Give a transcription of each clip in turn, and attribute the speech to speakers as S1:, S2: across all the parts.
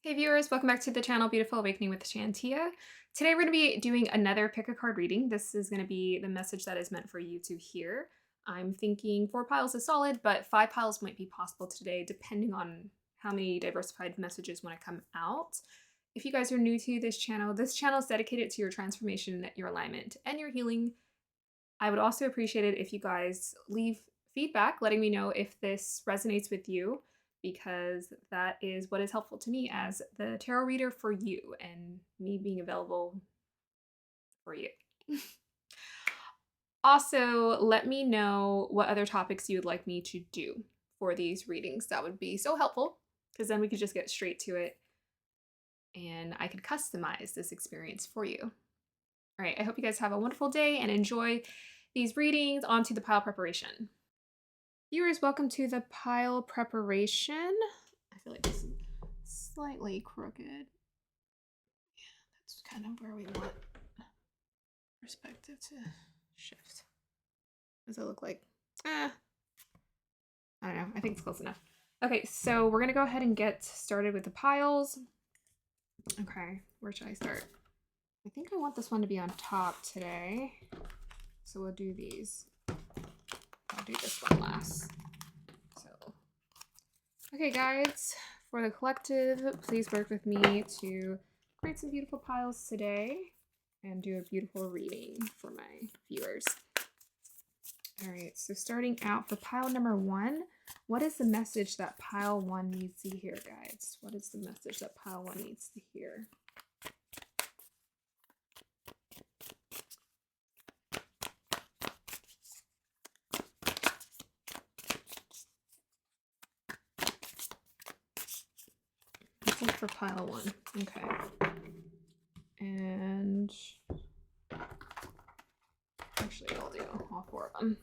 S1: Hey viewers, welcome back to the channel Beautiful Awakening with Shantia. Today we're going to be doing another pick a card reading. This is going to be the message that is meant for you to hear. I'm thinking 4 piles is solid, but 5 piles might be possible today depending on how many diversified messages want to come out. If you guys are new to this channel is dedicated to your transformation, your alignment, and your healing. I would also appreciate it if you guys leave feedback letting me know if this resonates with you, because that is what is helpful to me as the tarot reader for you and me being available for you. Also, let me know what other topics you would like me to do for these readings. That would be so helpful because then we could just get straight to it and I could customize this experience for you. All right, I hope you guys have a wonderful day and enjoy these readings. On to the pile preparation. Viewers, welcome to the pile preparation. I feel like this is slightly crooked. Yeah, that's kind of where we want perspective to shift. Does it look like? I don't know. I think it's close enough. Okay, so we're gonna go ahead and get started with the piles. Okay, where should I start? I think I want this one to be on top today. So we'll do these. I'll do this one last. So, okay guys, for the collective, please work with me to create some beautiful piles today and do a beautiful reading for my viewers. All right, so starting out for pile number 1, what is the message that pile 1 needs to hear, guys? What is the message that pile 1 needs to hear? Let's look for pile 1. Okay. And actually, I'll do all 4 of them.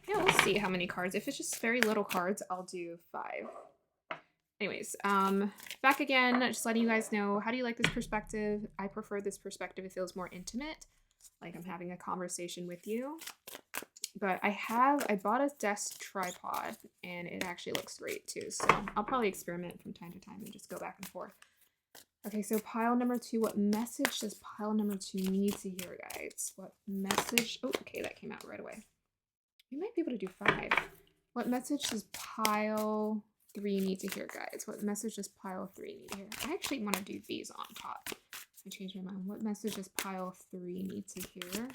S1: Yeah, we'll see how many cards. If it's just very little cards, I'll do 5. Anyways, back again, just letting you guys know, how do you like this perspective? I prefer this perspective. It feels more intimate, like I'm having a conversation with you. But I bought a desk tripod and it actually looks great too. So I'll probably experiment from time to time and just go back and forth. Okay, so pile number 2, what message does pile number 2 need to hear, guys? What message? Oh, okay, that came out right away. We might be able to do 5. What message does pile 3 need to hear, guys? What message does pile 3 need to hear? I actually want to do these on top. I changed my mind. What message does pile 3 need to hear?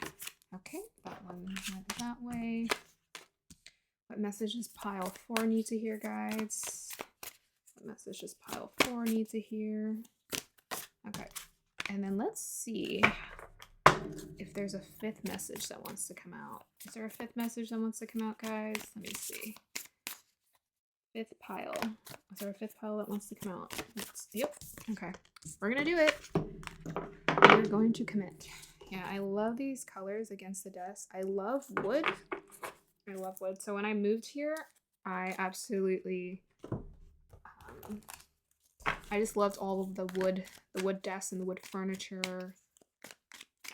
S1: Okay, that one went that way. What message does pile 4 need to hear, guys? What message does pile 4 need to hear? Okay, and then let's see if there's a 5th message that wants to come out. Is there a 5th message that wants to come out, guys? Let me see. 5th pile. Is there a 5th pile that wants to come out? Yep. Okay. We're gonna do it. We're going to commit. Yeah, I love these colors against the desk. I love wood. I love wood. So when I moved here, I absolutely I just loved all of the wood desks and the wood furniture.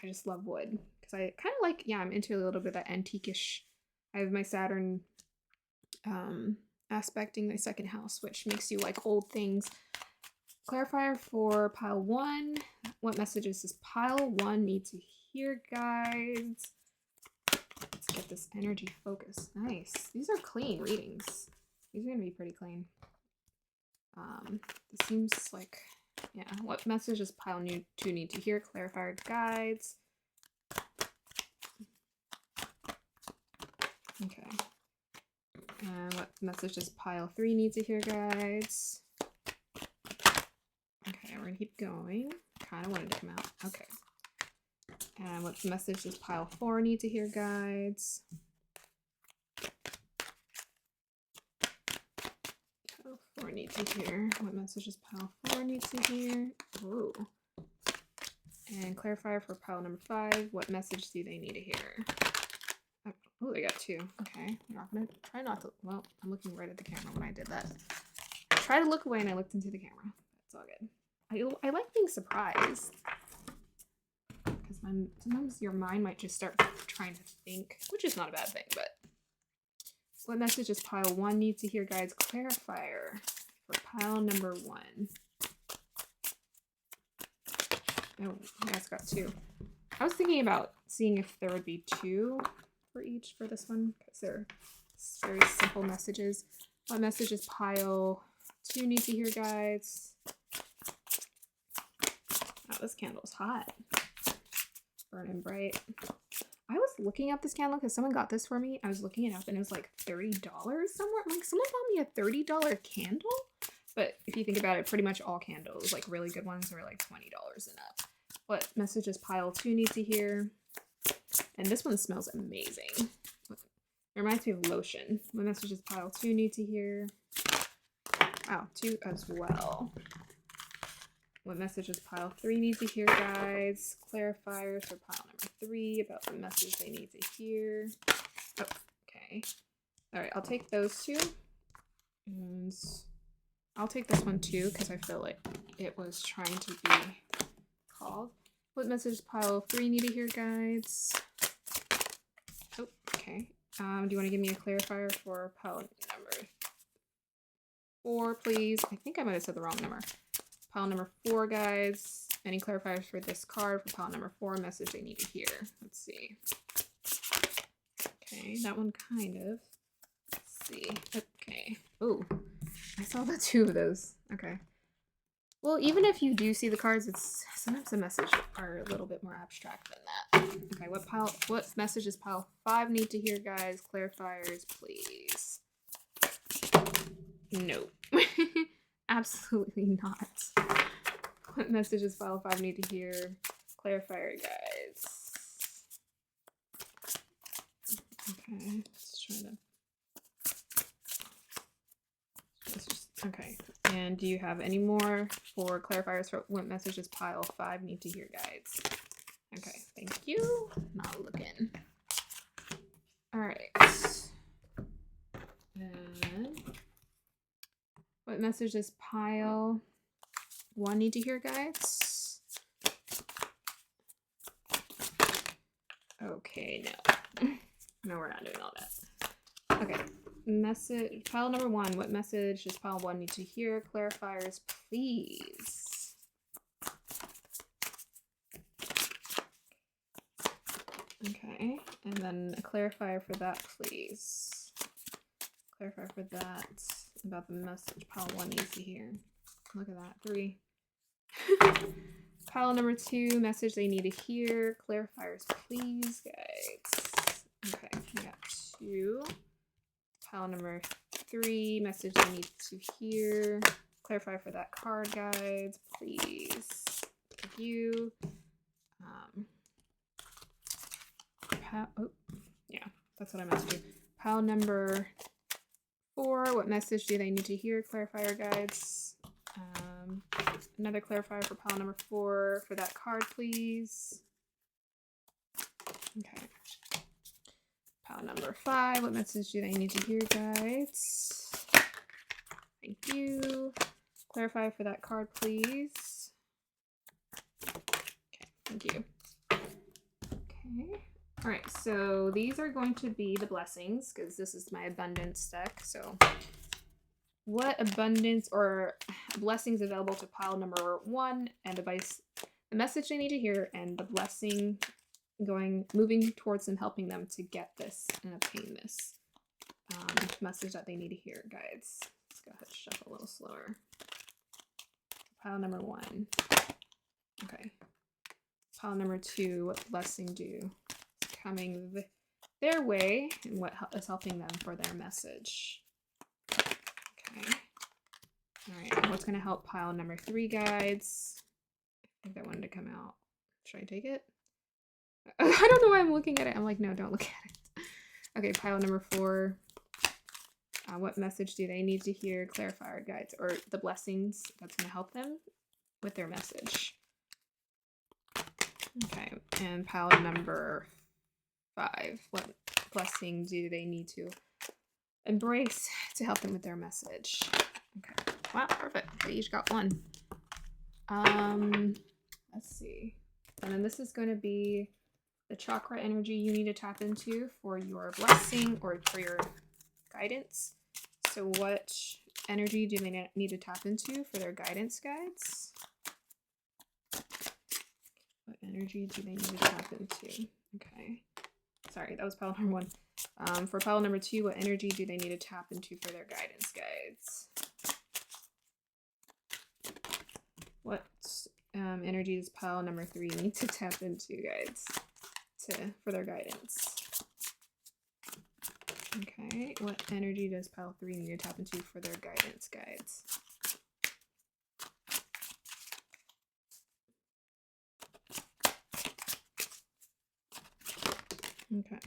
S1: I just love wood because I kind of like, yeah, I'm into a little bit of that antiquish. I have my Saturn aspecting my 2nd house, which makes you like old things. Clarifier for pile 1. What messages does pile 1 need to hear, guys? Let's get this energy focused. Nice. These are clean readings. These are going to be pretty clean. This seems like, yeah. What message does pile 2 need to hear? Clarifier guides. Okay. And what message does pile 3 need to hear, guys? Okay, we're gonna keep going. Kind of wanted to come out. Okay. And what message does pile 4 need to hear, guys? Pile 4 need to hear. What message does pile 4 need to hear? Ooh. And clarifier for pile number 5. What message do they need to hear? Oh, they got 2. Okay. We're not gonna try not to. Well, I'm looking right at the camera when I did that. I tried to look away and I looked into the camera. That's all good. I like being surprised. Because sometimes your mind might just start trying to think, which is not a bad thing, but what message does pile 1 need to hear, guys? Clarifier for pile number 1. Oh, you guys got 2. I was thinking about seeing if there would be 2 for each for this one, because they're very simple messages. What messages pile 2 need to hear, guys? Oh, this candle's hot. Burning bright. I was looking up this candle because someone got this for me. I was looking it up and it was like $30 somewhere. I'm like, someone bought me a $30 candle? But if you think about it, pretty much all candles, like really good ones, are like $20 and up. What messages pile 2 need to hear? And this one smells amazing. It reminds me of lotion. What messages pile 2 need to hear? Wow, 2 as well. What messages pile 3 need to hear, guys? Clarifiers for pile number 3 about the message they need to hear. Oh, okay. All right, I'll take those 2. And I'll take this one too, because I feel like it was trying to be called. What messages pile 3 need to hear, guys? Oh, okay. Do you want to give me a clarifier for pile number 4, please? I think I might have said the wrong number. Pile number 4, guys. Any clarifiers for this card for pile number 4? Message they need to hear. Let's see. Okay, that one kind of. Let's see. Okay. Oh, I saw the 2 of those. Okay. Well, even if you do see the cards, it's sometimes the messages are a little bit more abstract than that. Okay, what messages pile 5 need to hear, guys? Clarifiers, please. Nope. Absolutely not. What messages pile 5 need to hear? Clarifier, guys. Okay, just trying to. Okay. And do you have any more for clarifiers for what messages pile 5 need to hear, guys? Okay, thank you. Not looking. All right. And what messages pile 1 need to hear, guys? Okay, no. No, we're not doing all that. Okay. Message pile number 1. What message does pile 1 need to hear? Clarifiers, please. Okay, and then a clarifier for that, please. Clarifier for that about the message pile 1 needs to hear. Look at that, 3. Pile number 2, message they need to hear. Clarifiers, please, guys. Okay, we got 2. Pile number 3, message they need to hear. Clarify for that card, guys, please. Thank you. Oh, yeah, that's what I meant to do. Pile number 4, what message do they need to hear? Clarifier, guys. Another clarifier for pile number 4 for that card, please. Okay. Pile number 5, what message do they need to hear, guys? Thank you. Clarify for that card, please. Okay, thank you. Okay. All right, so these are going to be the blessings, because this is my abundance deck. So what abundance or blessings available to pile number 1 and the message they need to hear and the blessing moving towards them, helping them to get this and obtain this message that they need to hear, guys. Let's go ahead and shuffle a little slower. Pile number 1. Okay. Pile number 2, what blessing do is coming their way and what is helping them for their message. Okay. All right, and what's going to help pile number 3, guys? I think that wanted to come out. Should I take it? I don't know why I'm looking at it. I'm like, no, don't look at it. Okay, pile number 4. What message do they need to hear? Clarifier, guides, or the blessings that's going to help them with their message. Okay, and pile number 5. What blessing do they need to embrace to help them with their message? Okay, wow, perfect. They each got 1. Let's see. And then this is going to be the chakra energy you need to tap into for your blessing or for your guidance. So what energy do they need to tap into for their guidance guides? What energy do they need to tap into? Okay. Sorry, that was pile number 1. For pile number 2, what energy do they need to tap into for their guidance guides? What energy does pile number 3 need to tap into, guides, for their guidance? Okay, what energy does pile 3 need to tap into for their guidance guides? Okay,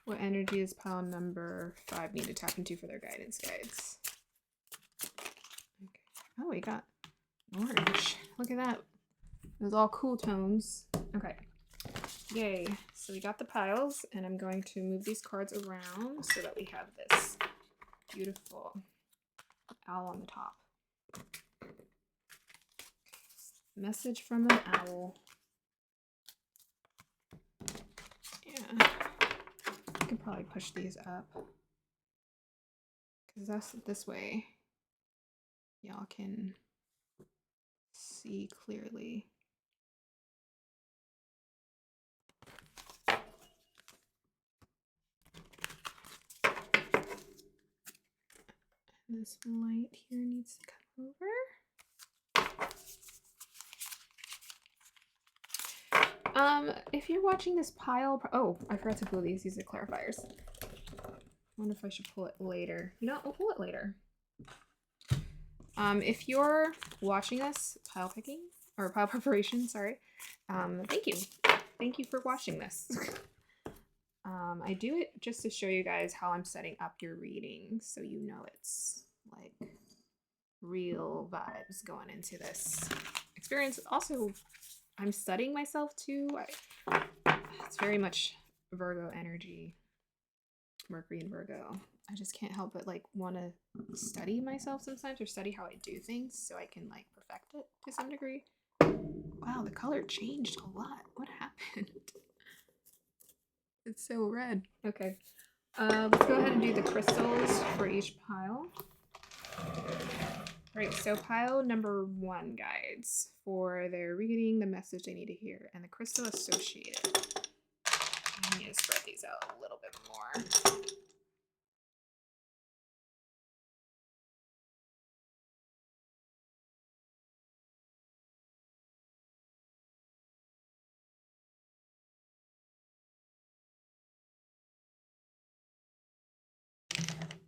S1: what energy does pile number 5 need to tap into for their guidance guides? Okay. Oh, we got orange. Look at that. It was all cool tones. Okay. Yay. So we got the piles, and I'm going to move these cards around so that we have this beautiful owl on the top. Message from an owl. Yeah. I could probably push these up, because that's this way y'all can see clearly. This light here needs to come over. If you're watching this pile, oh, I forgot to pull these. These are clarifiers. I wonder if I should pull it later. You know, we'll pull it later. If you're watching us pile picking or pile preparation, sorry. Thank you. Thank you for watching this. I do it just to show you guys how I'm setting up your reading, so you know it's like real vibes going into this experience. Also, I'm studying myself too. It's very much Virgo energy, Mercury and Virgo. I just can't help but like want to study myself sometimes, or study how I do things so I can like perfect it to some degree. Wow, the color changed a lot. What happened? It's so red. Okay. Let's go ahead and do the crystals for each pile. All right, so pile number 1, guides, for their reading, the message they need to hear, and the crystal associated. I need to spread these out a little bit more.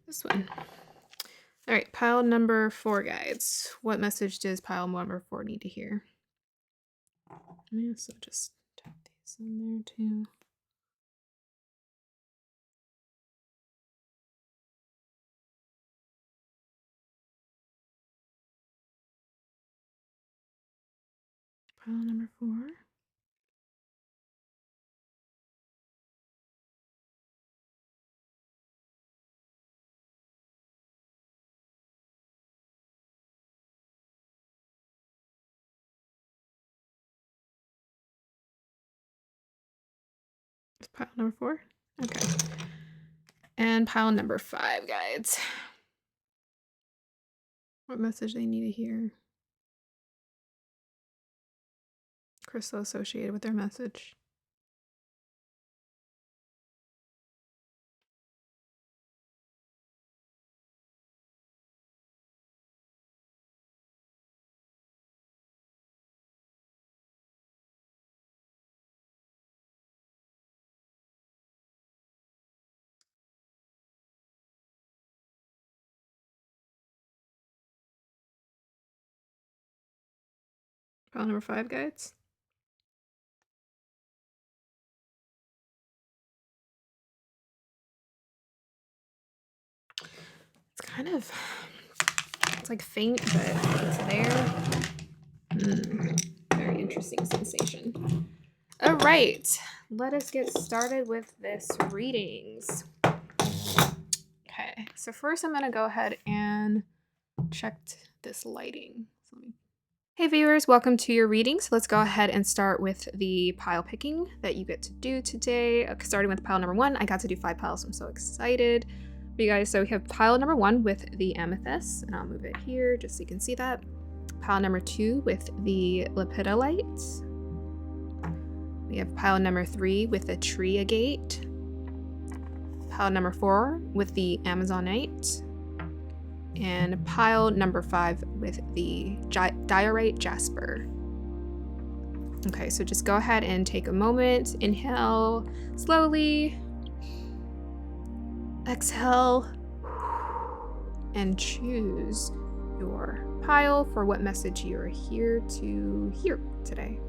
S1: This one. All right, pile number 4, guides. What message does pile number 4 need to hear? Yeah, so just tap these in there too. Pile number 4. It's pile number 4. Okay. And pile number 5, guides. What message they need to hear? Crystal associated with their message. Pile number 5, guides. It's kind of, it's like faint, but it's there. Very interesting sensation. All right, let us get started with this readings. Okay, so first I'm gonna go ahead and check this lighting. Hey viewers, welcome to your reading. So let's go ahead and start with the pile picking that you get to do today. Starting with pile number 1, I got to do 5 piles. I'm so excited. You guys, so we have pile number 1 with the amethyst, and I'll move it here just so you can see that. Pile number 2 with the lepidolite. We have pile number 3 with the tree agate. Pile number 4 with the amazonite. And pile number 5 with the diorite jasper. Okay, so just go ahead and take a moment. Inhale slowly. Exhale. And choose your pile for what message you're here to hear today.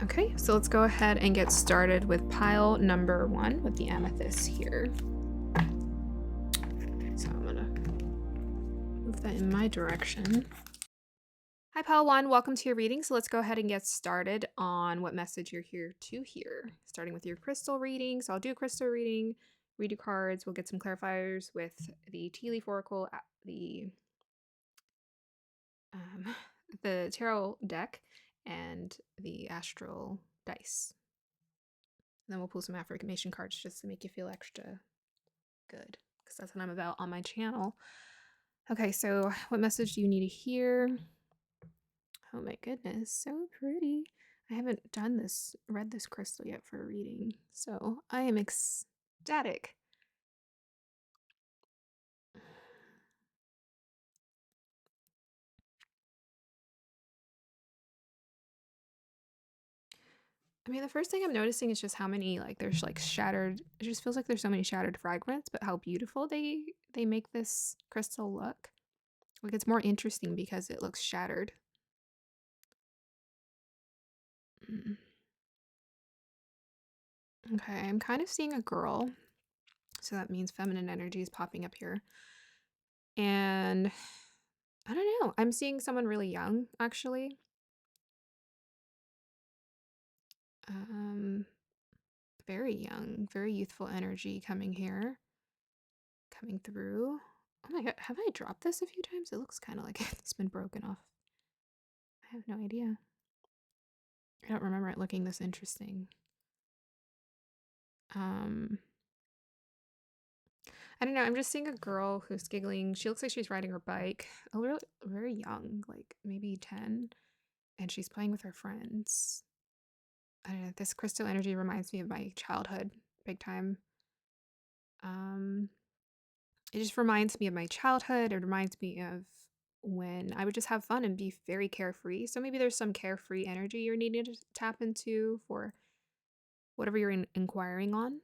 S1: Okay, so let's go ahead and get started with pile number 1 with the amethyst here. So I'm gonna move that in my direction. Hi, pile 1, welcome to your reading. So let's go ahead and get started on what message you're here to hear. Starting with your crystal reading. So I'll do a crystal reading, read your cards, we'll get some clarifiers with the tea leaf oracle, the tarot deck, and the astral dice. And then we'll pull some affirmation cards just to make you feel extra good, because that's what I'm about on my channel. Okay, so what message do you need to hear? Oh my goodness, so pretty. I haven't read this crystal yet for a reading, so I am ecstatic. I mean, the first thing I'm noticing is just how many, like, there's like shattered, it just feels like there's so many shattered fragments, but how beautiful they make this crystal look. Like, it's more interesting because it looks shattered. Okay, I'm kind of seeing a girl, so that means feminine energy is popping up here. And I don't know, I'm seeing someone really young, actually. Very young, very youthful energy coming through. Oh my god, have I dropped this a few times? It looks kind of like it's been broken off. I have no idea. I don't remember it looking this interesting. I don't know, I'm just seeing a girl who's giggling. She looks like she's riding her bike. Oh, really, very young, like maybe 10, and she's playing with her friends. I don't know, this crystal energy reminds me of my childhood big time. It just reminds me of my childhood. It reminds me of when I would just have fun and be very carefree. So maybe there's some carefree energy you're needing to tap into for whatever you're inquiring on.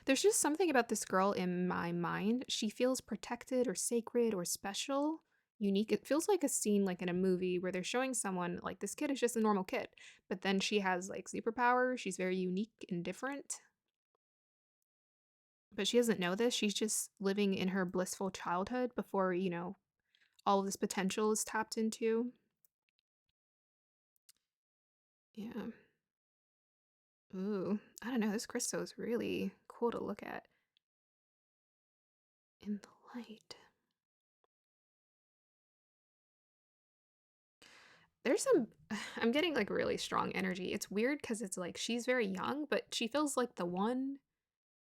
S1: There's just something about this girl in my mind. She feels protected or sacred or special, unique. It feels like a scene like in a movie where they're showing someone like this kid is just a normal kid, but then she has like superpowers. She's very unique and different. But she doesn't know this. She's just living in her blissful childhood before, all of this potential is tapped into. Yeah. Ooh, I don't know. This crystal is really cool to look at in the light. There's some, I'm getting like really strong energy. It's weird because it's like she's very young, but she feels like the one,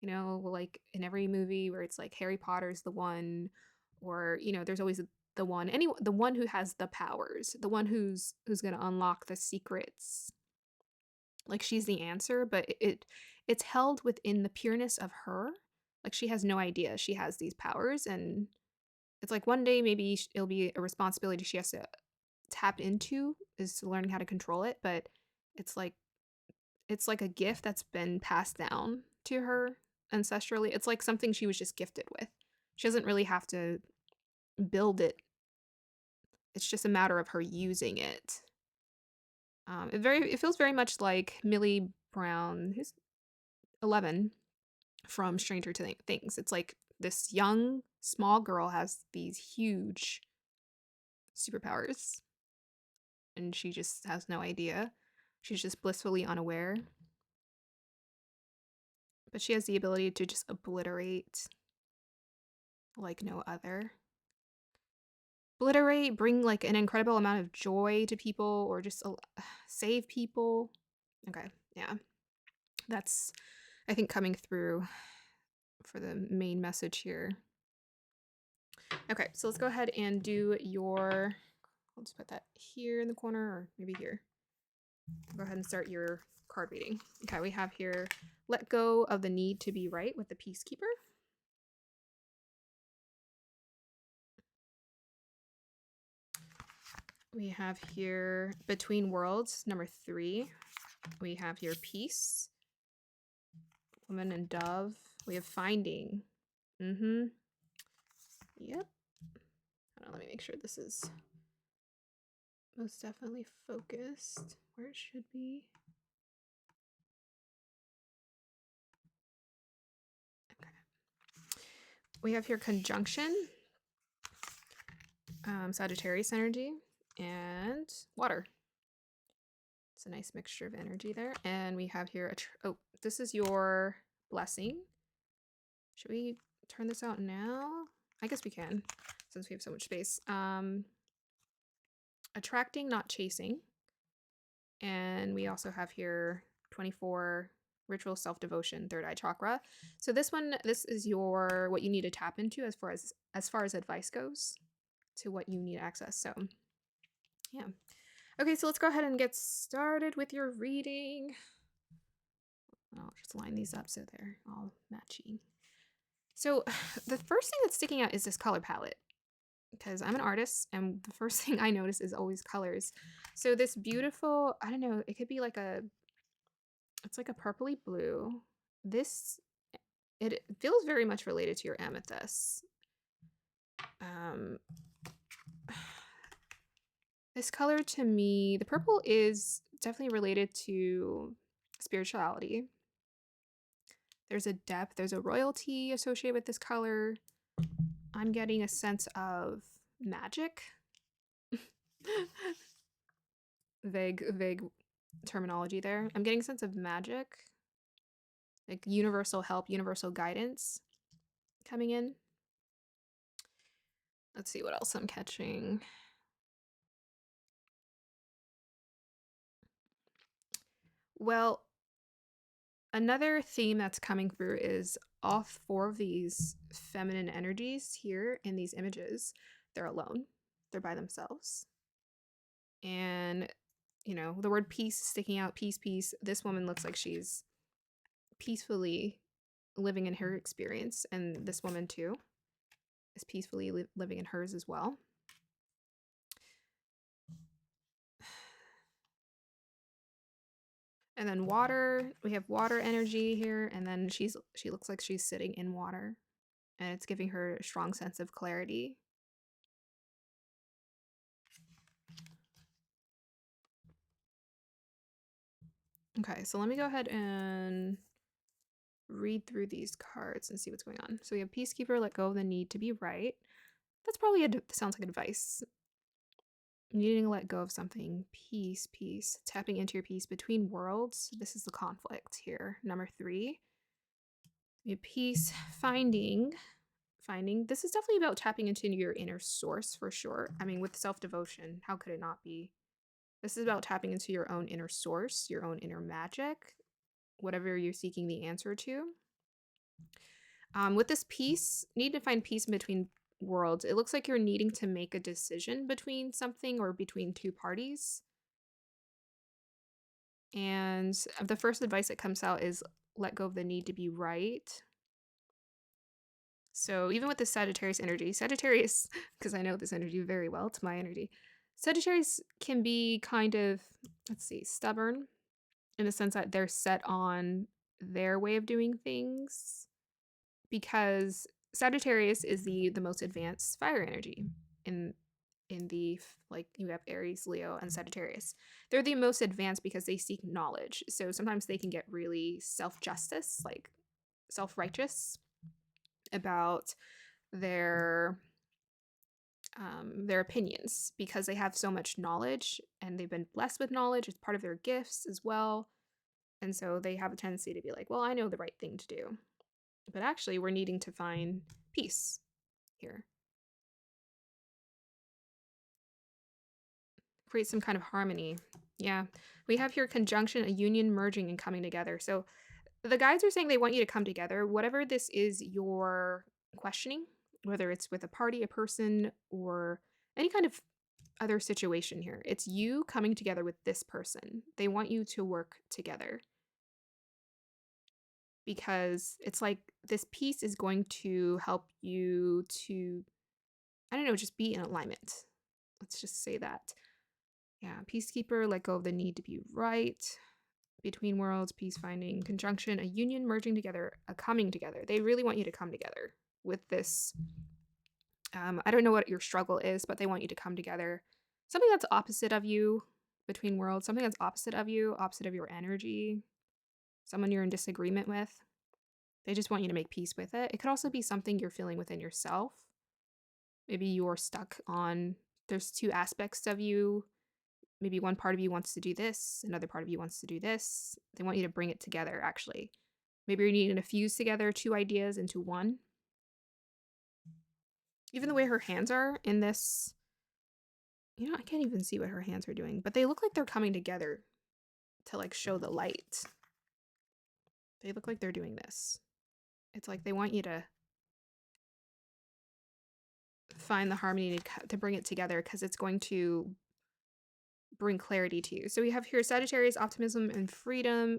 S1: like in every movie where it's like Harry Potter's the one, or, there's always the one, the one who has the powers, the one who's going to unlock the secrets. Like she's the answer, but it's held within the pureness of her. Like she has no idea she has these powers, and it's like one day maybe it'll be a responsibility she has to tap into, is learning how to control it, but it's like a gift that's been passed down to her ancestrally. It's like something she was just gifted with. She doesn't really have to build it. It's just a matter of her using it. It feels very much like Millie Brown, who's 11 from Things. It's like this young, small girl has these huge superpowers, and she just has no idea. She's just blissfully unaware. But she has the ability to just obliterate like no other. Obliterate, bring like an incredible amount of joy to people, or just save people. Okay, yeah. That's, I think, coming through for the main message here. Okay, so let's go ahead and do your, I'll just put that here in the corner, or maybe here. Go ahead and start your card reading. Okay, we have here, let go of the need to be right with the Peacekeeper. We have here Between Worlds, number 3. We have here Peace, Woman and Dove. We have Finding. Yep. Hold on, let me make sure this is most definitely focused where it should be. Okay. We have here Conjunction, Sagittarius energy, and water. It's a nice mixture of energy there. And we have here oh, this is your blessing. Should we turn this out now? I guess we can, since we have so much space. Attracting, not chasing. And we also have here 24 ritual self-devotion, third eye chakra. So this is your what you need to tap into as far as advice goes to what you need access. So yeah. Okay, so let's go ahead and get started with your reading. I'll just line these up so they're all matching. So the first thing that's sticking out is this color palette, because I'm an artist and the first thing I notice is always colors. So this beautiful, I don't know, it could be like it's like a purpley blue. It feels very much related to your amethyst. This color to me, the purple is definitely related to spirituality. There's a depth, there's a royalty associated with this color. I'm getting a sense of magic. vague terminology there. I'm getting a sense of magic, like universal help, universal guidance coming in. Let's see what else I'm catching. Well, another theme that's coming through is all 4 of these feminine energies here in these images. They're alone. They're by themselves. And, you know, the word peace sticking out, peace, peace. This woman looks like she's peacefully living in her experience. And this woman, too, is peacefully living in hers as well. And then water, we have water energy here, and then she looks like she's sitting in water, and it's giving her a strong sense of clarity. Okay, so let me go ahead and read through these cards and see what's going on. So we have Peacekeeper, let go of the need to be right. That's probably sounds like advice. Needing to let go of something. Peace, peace. Tapping into your peace. Between worlds. This is the conflict here. Number 3. We have peace. Finding. This is definitely about tapping into your inner source for sure. I mean, with self-devotion, how could it not be? This is about tapping into your own inner source, your own inner magic, whatever you're seeking the answer to. With this peace, need to find peace in between worlds. It looks like you're needing to make a decision between something or between 2 parties. And the first advice that comes out is let go of the need to be right. So even with the Sagittarius energy, Sagittarius, because I know this energy very well, it's my energy. Sagittarius can be kind of, let's see, stubborn in the sense that they're set on their way of doing things, because Sagittarius is the most advanced fire energy in in the, like, you have Aries, Leo, and Sagittarius. They're the most advanced because they seek knowledge. So sometimes they can get really self-justice, like self-righteous about their opinions because they have so much knowledge and they've been blessed with knowledge. It's part of their gifts as well. And so they have a tendency to be like, well, I know the right thing to do. But actually, we're needing to find peace here. Create some kind of harmony. Yeah. We have here conjunction, a union, merging, and coming together. So the guides are saying they want you to come together. Whatever this is you're questioning, whether it's with a party, a person, or any kind of other situation here, it's you coming together with this person. They want you to work together because it's like this piece is going to help you to, I don't know, just be in alignment. Let's just say that. Yeah, peacekeeper, let go of the need to be right. Between worlds, peace finding, conjunction, a union, merging together, a coming together. They really want you to come together with this. I don't know what your struggle is, but they want you to come together. Something that's opposite of you, between worlds, something that's opposite of you, opposite of your energy, someone you're in disagreement with. They just want you to make peace with it. It could also be something you're feeling within yourself. Maybe you're stuck on, there's two aspects of you. Maybe one part of you wants to do this, another part of you wants to do this. They want you to bring it together, actually. Maybe you're needing to fuse together two ideas into one. Even the way her hands are in this, you know, I can't even see what her hands are doing, but they look like they're coming together to like show the light. They look like they're doing this. It's like they want you to find the harmony to bring it together because it's going to bring clarity to you. So we have here Sagittarius, optimism and freedom.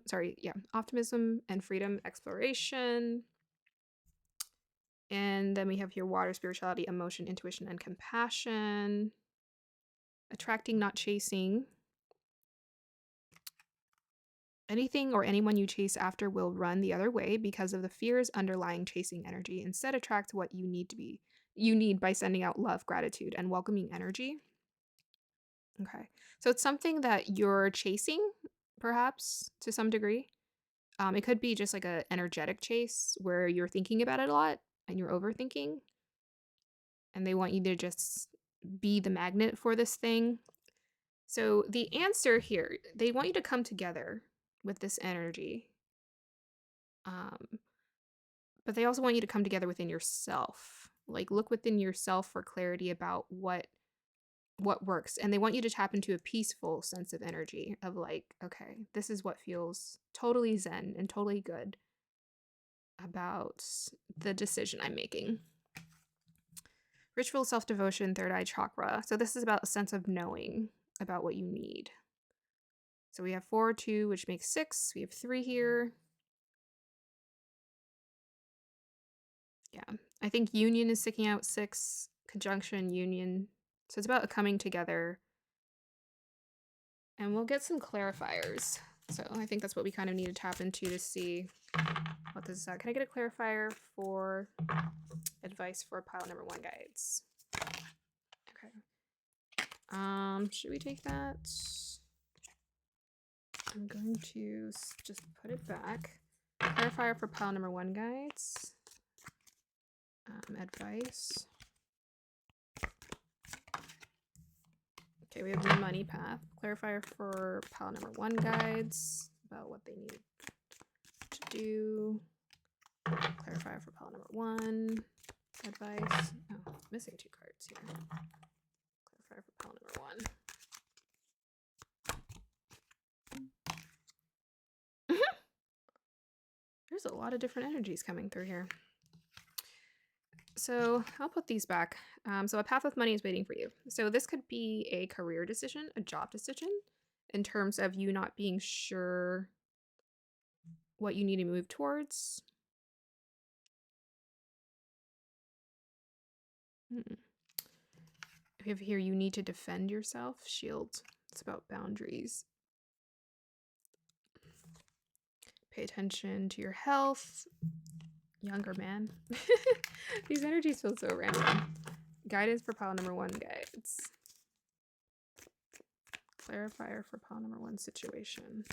S1: Optimism and freedom, exploration. And then we have here water, spirituality, emotion, intuition, and compassion. Attracting, not chasing. Anything or anyone you chase after will run the other way because of the fears underlying chasing energy. Instead, attract what you need by sending out love, gratitude, and welcoming energy. Okay. So it's something that you're chasing, perhaps, to some degree. It could be just like an energetic chase where you're thinking about it a lot and you're overthinking. And they want you to just be the magnet for this thing. So the answer here, they want you to come together with this energy. But they also want you to come together within yourself. Like look within yourself for clarity about what works. And they want you to tap into a peaceful sense of energy of like, okay, this is what feels totally zen and totally good about the decision I'm making. Ritual, self-devotion, third eye chakra. So this is about a sense of knowing about what you need. So we have 4, 2, which makes 6. We have 3 here. Yeah, I think union is sticking out 6. Conjunction, union. So it's about a coming together. And we'll get some clarifiers. So I think that's what we kind of need to tap into to see what this is about. Can I get a clarifier for advice for pile number 1 guides? Okay. Should we take that? I'm going to just put it back. Clarifier for pile number 1 guides. Advice. Okay, we have the money path. Clarifier for pile number 1 guides about what they need to do. Clarifier for pile number 1. Advice. Oh, missing 2 cards here. Clarifier for pile number 1. There's a lot of different energies coming through here. So I'll put these back. So a path with money is waiting for you. So this could be a career decision, a job decision, in terms of you not being sure what you need to move towards. We have here, you need to defend yourself. Shield. It's about boundaries. Pay attention to your health. Younger man. These energies feel so random. Guidance for pile number 1 guides. Clarifier for pile number 1 situation.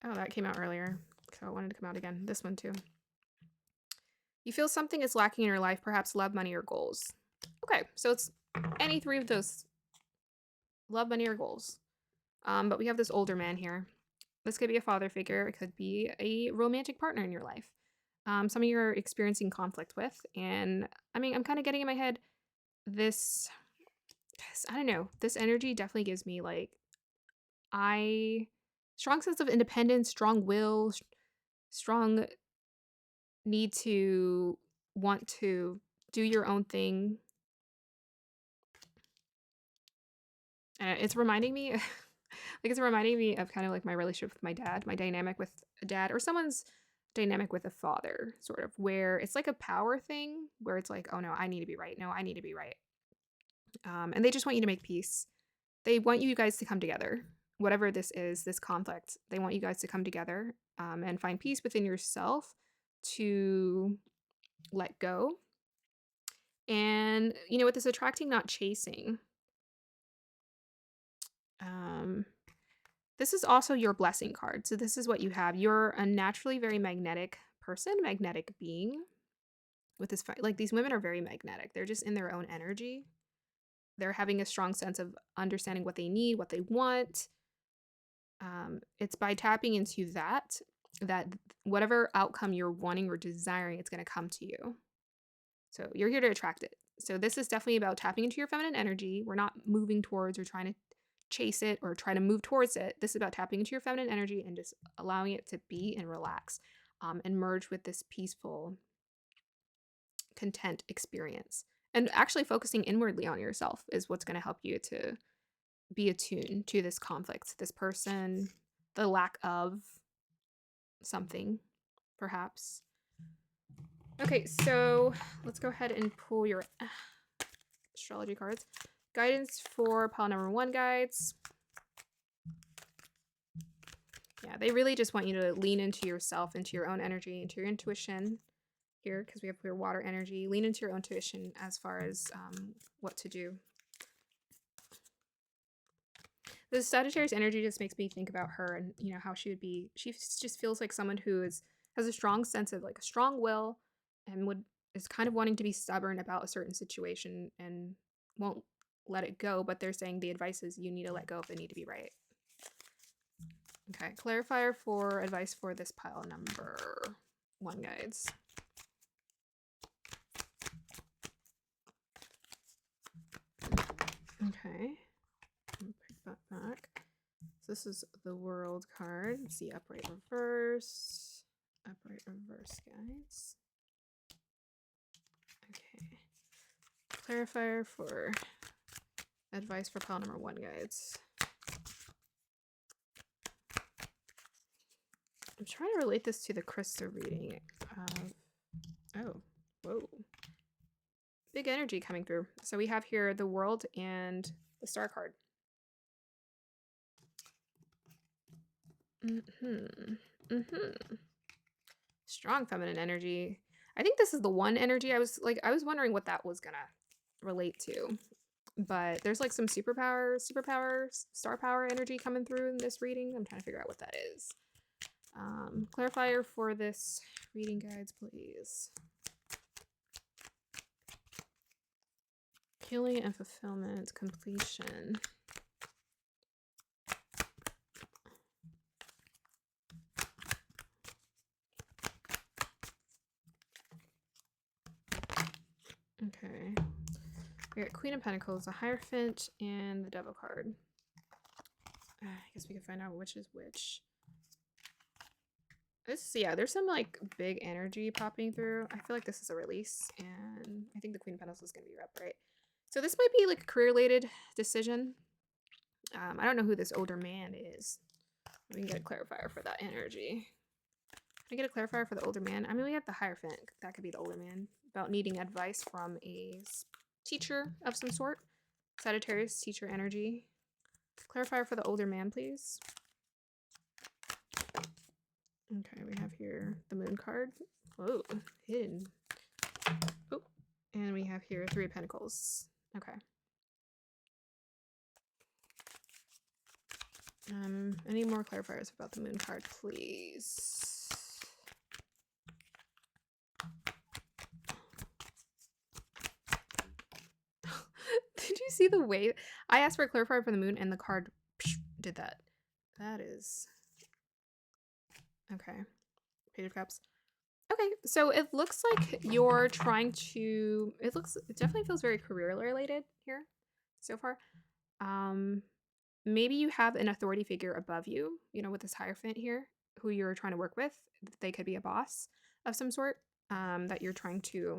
S1: Oh, that came out earlier, so I wanted to come out again. This one too. You feel something is lacking in your life, perhaps love, money, or goals. Okay, so it's any 3 of those. Love, money, or goals. But we have this older man here. This could be a father figure. It could be a romantic partner in your life. Some of you are experiencing conflict with. And I mean, I'm kind of getting in my head this, I don't know, this energy definitely gives me like, strong sense of independence, strong will, strong need to want to do your own thing. It's reminding me, like it's reminding me of kind of like my relationship with my dad, my dynamic with a dad, or someone's dynamic with a father, sort of, where it's like a power thing, where it's like, oh no, I need to be right. No, I need to be right. And they just want you to make peace. They want you guys to come together. Whatever this is, this conflict, they want you guys to come together and find peace within yourself to let go. And, you know, with this attracting, not chasing, this is also your blessing card. So this is what you have. You're a naturally very magnetic person, magnetic being with this, like these women are very magnetic. They're just in their own energy. They're having a strong sense of understanding what they need, what they want. It's by tapping into that whatever outcome you're wanting or desiring, it's going to come to you. So you're here to attract it. So this is definitely about tapping into your feminine energy. We're not moving towards or trying to chase it or try to move towards it. This is about tapping into your feminine energy and just allowing it to be and relax and merge with this peaceful, content experience. And actually focusing inwardly on yourself is what's going to help you to be attuned to this conflict, this person, the lack of something, perhaps. Okay, so let's go ahead and pull your astrology cards. Guidance for pile number 1, guides. Yeah, they really just want you to lean into yourself, into your own energy, into your intuition here, because we have your water energy. Lean into your own intuition as far as what to do. The Sagittarius energy just makes me think about her and, you know, how she would be. She just feels like someone who has a strong sense of like a strong will and is kind of wanting to be stubborn about a certain situation and won't let it go. But they're saying the advice is you need to let go if it need to be right. Okay, clarifier for advice for this pile number 1, guides. Okay. Pick that back. So this is the World card. Let's see, upright reverse. Upright reverse, guys. Okay. Clarifier for advice for pile number 1, guides. I'm trying to relate this to the crystal reading. Oh, whoa. Big energy coming through. So we have here the World and the Star card. Strong feminine energy. I think this is the one energy I was wondering what that was gonna relate to. But there's like some superpower, star power energy coming through in this reading. I'm trying to figure out what that is. Clarifier for this reading, guides, please. Healing and fulfillment, completion. Okay. We got Queen of Pentacles, the Hierophant, and the Devil card. I guess we can find out which is which. Yeah, there's some like big energy popping through. I feel like this is a release, and I think the Queen of Pentacles is going to be upright. So this might be like a career-related decision. I don't know who this older man is. We can get a clarifier for that energy. Can I get a clarifier for the older man? I mean, we have the Hierophant. That could be the older man. About needing advice from a teacher of some sort. Sagittarius teacher energy. Clarifier for the older man, please. Okay, we have here the Moon card. Whoa, hidden. Oh, and we have here 3 of Pentacles. Okay. Any more clarifiers about the moon card, please? Did you see the way I asked for a clarifier for the moon and the card did that? That is okay. Page of Cups. Okay, so it looks like you're trying to. It definitely feels very career related here so far. Maybe you have an authority figure above you, with this Hierophant here, who you're trying to work with. They could be a boss of some sort that you're trying to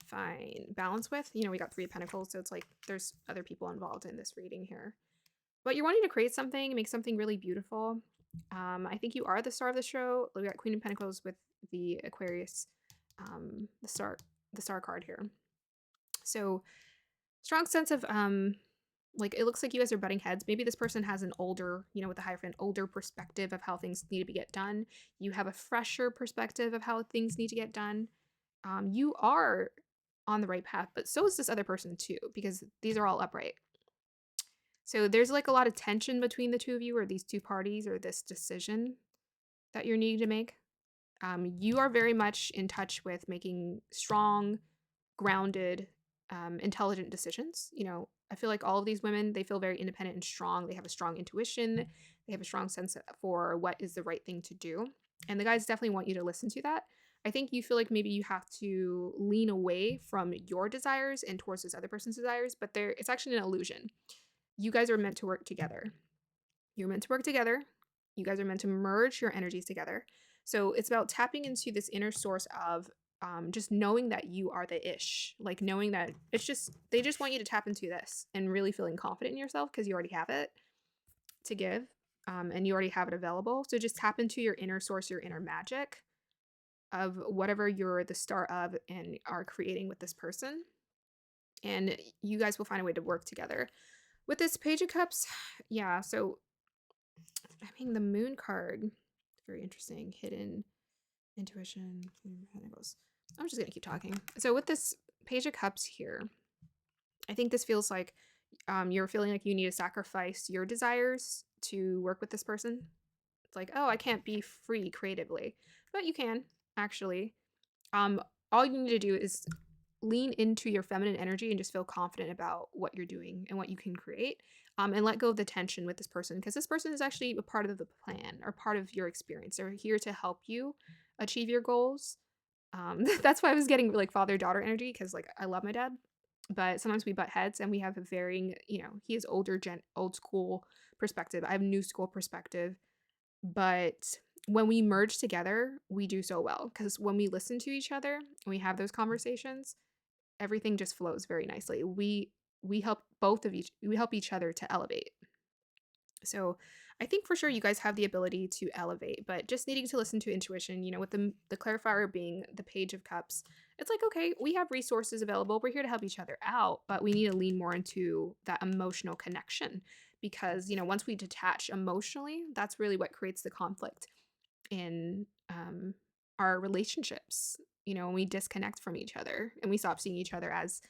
S1: find balance with. We got 3 of Pentacles, so it's like there's other people involved in this reading here. But you're wanting to create something, make something really beautiful. I think you are the star of the show. We got Queen of Pentacles with the Aquarius, the star card here. So strong sense of like it looks like you guys are butting heads. Maybe this person has an older, with the Hierophant, older perspective of how things need to get done. You have a fresher perspective of how things need to get done. You are on the right path, but so is this other person too, because these are all upright. So there's like a lot of tension between the two of you, or these two parties, or this decision that you're needing to make. You are very much in touch with making strong, grounded, intelligent decisions. I feel like all of these women, they feel very independent and strong. They have a strong intuition. They have a strong sense for what is the right thing to do. And the guys definitely want you to listen to that. I think you feel like maybe you have to lean away from your desires and towards this other person's desires, but it's actually an illusion. You guys are meant to work together. You're meant to work together. You guys are meant to merge your energies together. So it's about tapping into this inner source of just knowing that you are the ish, like knowing that they just want you to tap into this and really feeling confident in yourself because you already have it to give and you already have it available. So just tap into your inner source, your inner magic of whatever you're the star of and are creating with this person. And you guys will find a way to work together. With this Page of Cups, yeah, so I mean, the Moon card, very interesting. Hidden intuition. I'm just going to keep talking. So with this Page of Cups here, I think this feels like you're feeling like you need to sacrifice your desires to work with this person. It's like, oh, I can't be free creatively. But you can, actually. All you need to do is lean into your feminine energy and just feel confident about what you're doing and what you can create, and let go of the tension with this person, because this person is actually a part of the plan or part of your experience. They're here to help you achieve your goals. That's why I was getting like father-daughter energy, because like I love my dad, but sometimes we butt heads and we have a varying, he has old school perspective. I have new school perspective, but when we merge together, we do so well, because when we listen to each other and we have those conversations, everything just flows very nicely. We help we help each other to elevate. So I think for sure you guys have the ability to elevate, but just needing to listen to intuition, with the clarifier being the Page of Cups, it's like, okay, we have resources available. We're here to help each other out, but we need to lean more into that emotional connection, because, once we detach emotionally, that's really what creates the conflict in our relationships. When we disconnect from each other and we stop seeing each other as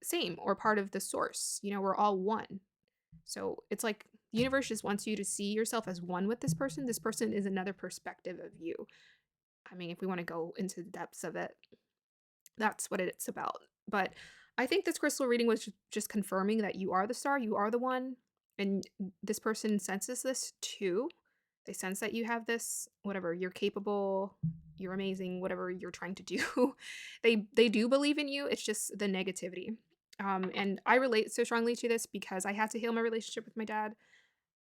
S1: same or part of the source. We're all one. So it's like the universe just wants you to see yourself as one with this person. This person is another perspective of you. I mean, if we want to go into the depths of it, that's what it's about. But I think this crystal reading was just confirming that you are the star, you are the one, and this person senses this too. They sense that you have this, whatever, you're capable, you're amazing, whatever you're trying to do. They do believe in you. It's just the negativity. And I relate so strongly to this because I had to heal my relationship with my dad.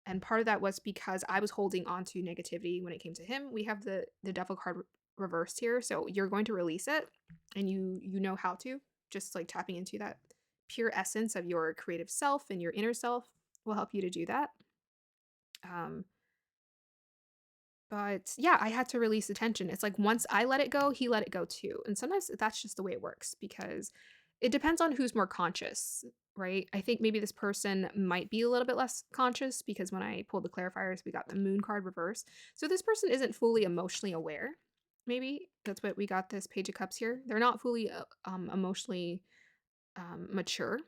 S1: And part of that was because I was holding on to negativity when it came to him. We have the devil card reversed here, so you're going to release it, and you know how to. Just like tapping into that pure essence of your creative self and your inner self will help you to do that. But yeah, I had to release the tension. It's like once I let it go, he let it go too. And sometimes that's just the way it works, because it depends on who's more conscious, right? I think maybe this person might be a little bit less conscious, because when I pulled the clarifiers, we got the Moon card reverse. So this person isn't fully emotionally aware. Maybe that's what we got this Page of Cups here. They're not fully emotionally mature.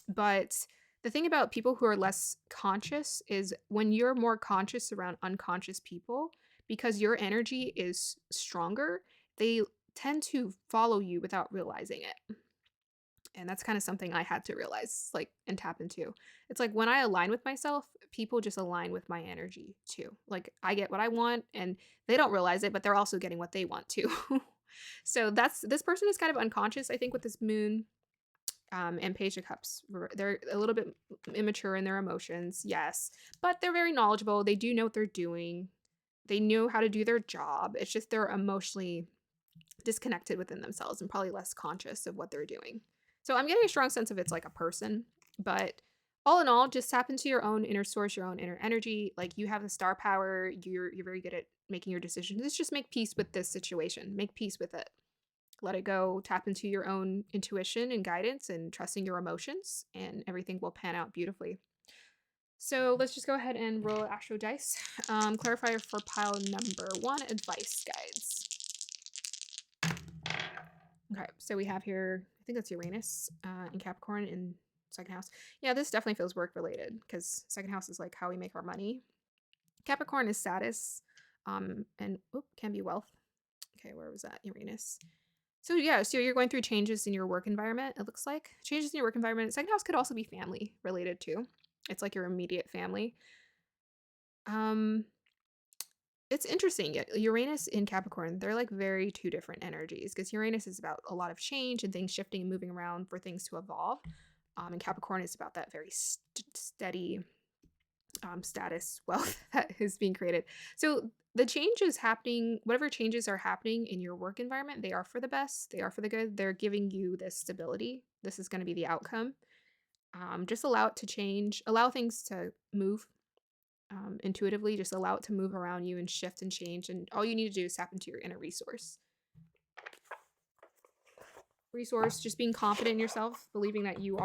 S1: But the thing about people who are less conscious is when you're more conscious around unconscious people, because your energy is stronger, they tend to follow you without realizing it. And that's kind of something I had to realize, like, and tap into. It's like when I align with myself, people just align with my energy too. Like I get what I want and they don't realize it, but they're also getting what they want too. So this person is kind of unconscious, I think, with this moon and Page of Cups. They're a little bit immature in their emotions, yes, but they're very knowledgeable. They do know what they're doing. They know how to do their job. It's just they're emotionally disconnected within themselves and probably less conscious of what they're doing. So I'm getting a strong sense of it's like a person, but all in all, just tap into your own inner source, your own inner energy. Like you have the star power. You're very good at making your decisions. Let's just make peace with this situation. Make peace with it. Let it go. Tap into your own intuition and guidance and trusting your emotions, and everything will pan out beautifully. So let's just go ahead and roll Astro Dice. Clarifier for pile number 1, advice guides. Okay, so we have here, I think that's Uranus in Capricorn in second house. Yeah, this definitely feels work related because second house is like how we make our money. Capricorn is status and can be wealth. Okay, where was that? Uranus. So yeah, so you're going through changes in your work environment, it looks like. Changes in your work environment. Second house could also be family related too. It's like your immediate family. It's interesting. Uranus in Capricorn, they're like very two different energies because Uranus is about a lot of change and things shifting and moving around for things to evolve. And Capricorn is about that very steady status wealth that is being created. So the changes happening, whatever changes are happening in your work environment, they are for the best. They are for the good. They're giving you this stability. This is going to be the outcome. Just allow it to change. Allow things to move intuitively. Just allow it to move around you and shift and change. And all you need to do is tap into your inner resource. Just being confident in yourself, believing that you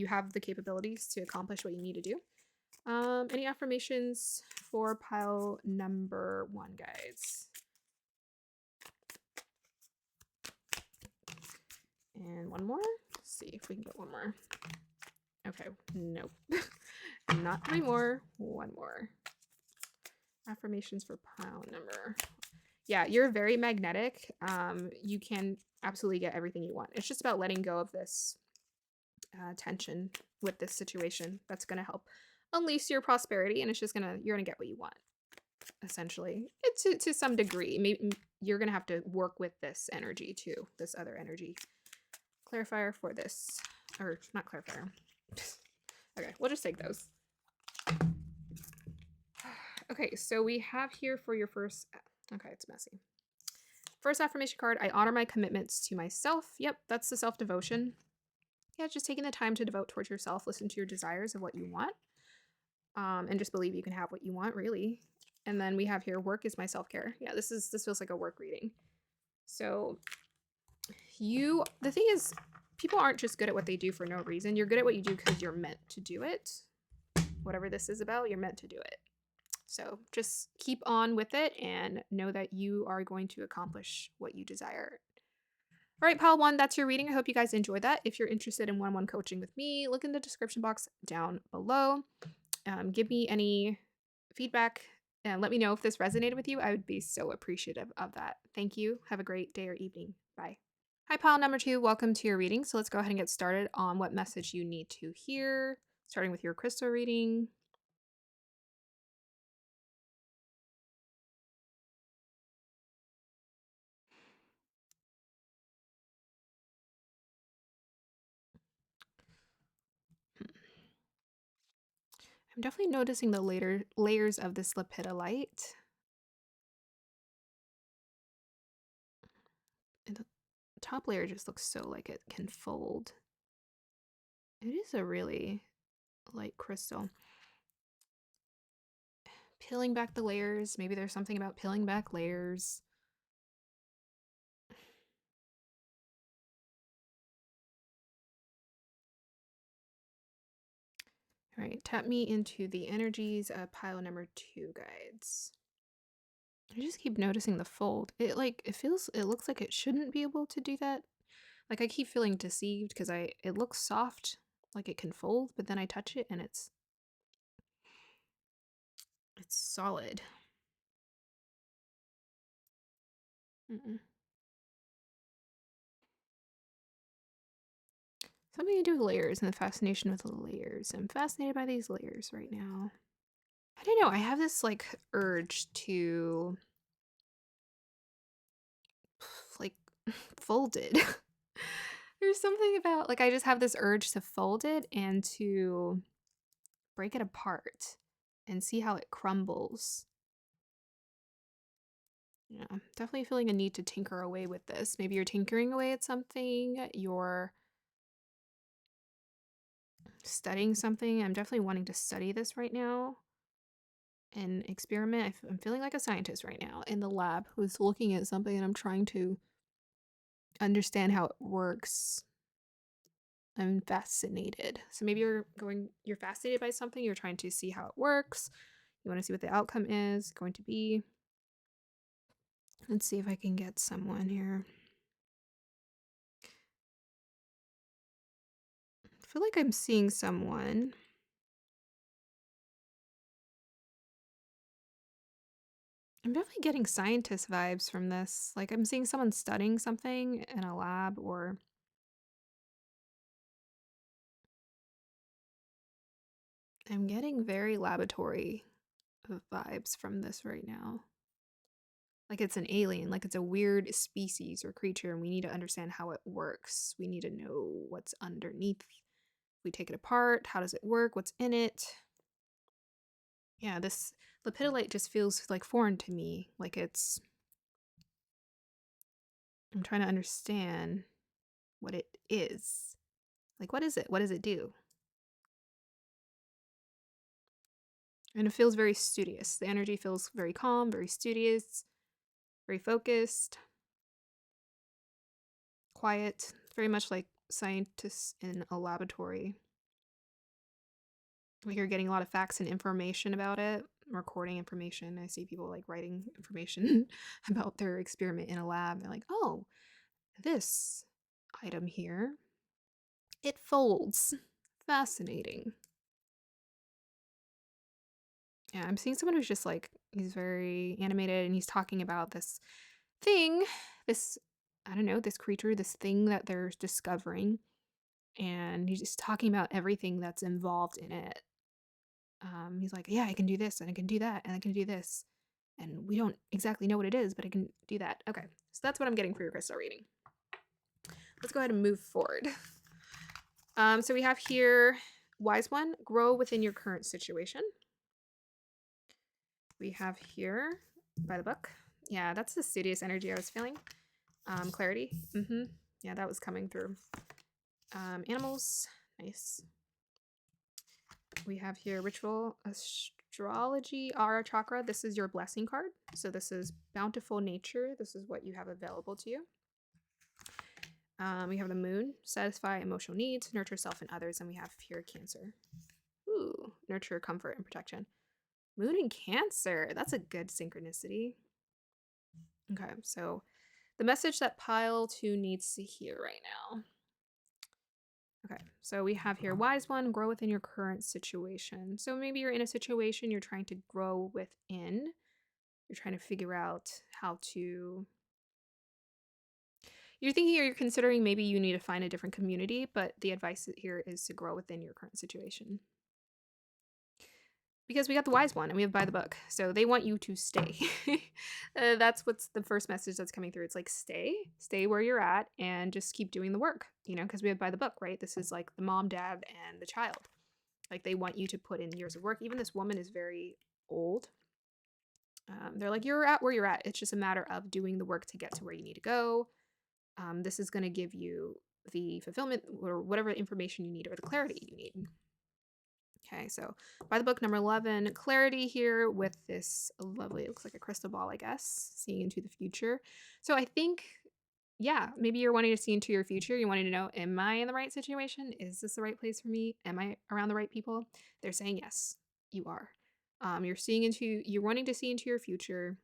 S1: have the capabilities to accomplish what you need to do. Any affirmations for pile number 1, guys? And one more. Let's see if we can get one more. Okay, nope. Not 3 more. 1 more. Affirmations for pile number. Yeah, you're very magnetic. You can absolutely get everything you want. It's just about letting go of this tension with this situation. That's going to help unleash your prosperity, and you're gonna get what you want, essentially. To some degree. Maybe you're gonna have to work with this energy too, this other energy. Clarifier for this, or not clarifier. Okay, we'll just take those. Okay, so we have here for your first, okay, it's messy. First affirmation card, I honor my commitments to myself. Yep, that's the self-devotion. Yeah, just taking the time to devote towards yourself, listen to your desires of what you want, and just believe you can have what you want, really. And then we have here, work is my self-care. Yeah, this feels like a work reading. So the thing is, people aren't just good at what they do for no reason. You're good at what you do because you're meant to do it. Whatever this is about, you're meant to do it. So just keep on with it and know that you are going to accomplish what you desire. All right, pile 1, that's your reading. I hope you guys enjoyed that. If you're interested in one-on-one coaching with me, look in the description box down below. Give me any feedback and let me know if this resonated with you. I would be so appreciative of that. Thank you. Have a great day or evening. Bye. Hi, pile number 2. Welcome to your reading. So let's go ahead and get started on what message you need to hear, starting with your crystal reading. I'm definitely noticing the layers of this lepidolite. And the top layer just looks so like it can fold. It is a really light crystal. Peeling back the layers. Maybe there's something about peeling back layers. All right, tap me into the energies of pile number 2, guides. I just keep noticing the fold. It looks like it shouldn't be able to do that. Like I keep feeling deceived because it looks soft, like it can fold, but then I touch it and it's solid. Mm-mm. Something to do with layers and the fascination with the layers. I'm fascinated by these layers right now. I don't know. I have this like urge to like fold it. There's something about like I just have this urge to fold it and to break it apart and see how it crumbles. Yeah, definitely feeling a need to tinker away with this. Maybe you're tinkering away at something, you're studying something. I'm definitely wanting to study this right now and experiment. I'm feeling like a scientist right now in the lab who's looking at something and I'm trying to understand how it works. I'm fascinated. So maybe you're fascinated by something, you're trying to see how it works. You want to see what the outcome is going to be. Let's see if I can get someone here. I feel like I'm seeing someone. I'm definitely getting scientist vibes from this. Like I'm seeing someone studying something in a lab, or I'm getting very laboratory vibes from this right now. Like it's an alien, like it's a weird species or creature, and we need to understand how it works. We need to know what's underneath. We take it apart. How does it work? What's in it? Yeah, this lepidolite just feels like foreign to me. Like I'm trying to understand what it is. Like, what is it? What does it do? And it feels very studious. The energy feels very calm, very studious, very focused, quiet, very much like scientists in a laboratory. Like you're getting a lot of facts and information about it, recording information. I see people like writing information about their experiment in a lab. They're like, oh, this item here, it folds. Fascinating. Yeah, I'm seeing someone who's just like, he's very animated and he's talking about this thing, this, I don't know, this creature, this thing that they're discovering. And he's just talking about everything that's involved in it. He's like, yeah, I can do this and I can do that and I can do this. And we don't exactly know what it is, but I can do that. Okay, so that's what I'm getting for your crystal reading. Let's go ahead and move forward. So we have here, wise one, grow within your current situation. We have here, by the book. Yeah, that's the studious energy I was feeling. Clarity. Yeah, that was coming through. Animals. Nice. We have here ritual astrology aura chakra. This is your blessing card. So this is bountiful nature. This is what you have available to you. We have the moon, satisfy emotional needs, nurture self and others, and we have here Cancer. Ooh, nurture comfort and protection. Moon and Cancer. That's a good synchronicity. Okay, so the message that pile 2 needs to hear right now. Okay, so we have here wise one, grow within your current situation. So maybe you're in a situation you're trying to grow within. You're trying to figure out how to. You're thinking or you're considering maybe you need to find a different community, but the advice here is to grow within your current situation. Because we got the wise one and we have by the book. So they want you to stay. That's what's the first message that's coming through. It's like stay where you're at and just keep doing the work, because we have by the book, right? This is like the mom, dad, and the child. Like they want you to put in years of work. Even this woman is very old. They're like, you're at where you're at. It's just a matter of doing the work to get to where you need to go. This is going to give you the fulfillment or whatever information you need or the clarity you need. Okay, so by the book number 11, clarity here with this lovely, it looks like a crystal ball, I guess, seeing into the future. So I think, yeah, maybe you're wanting to see into your future. You're wanting to know, am I in the right situation? Is this the right place for me? Am I around the right people? They're saying yes, you are. You're wanting to see into your future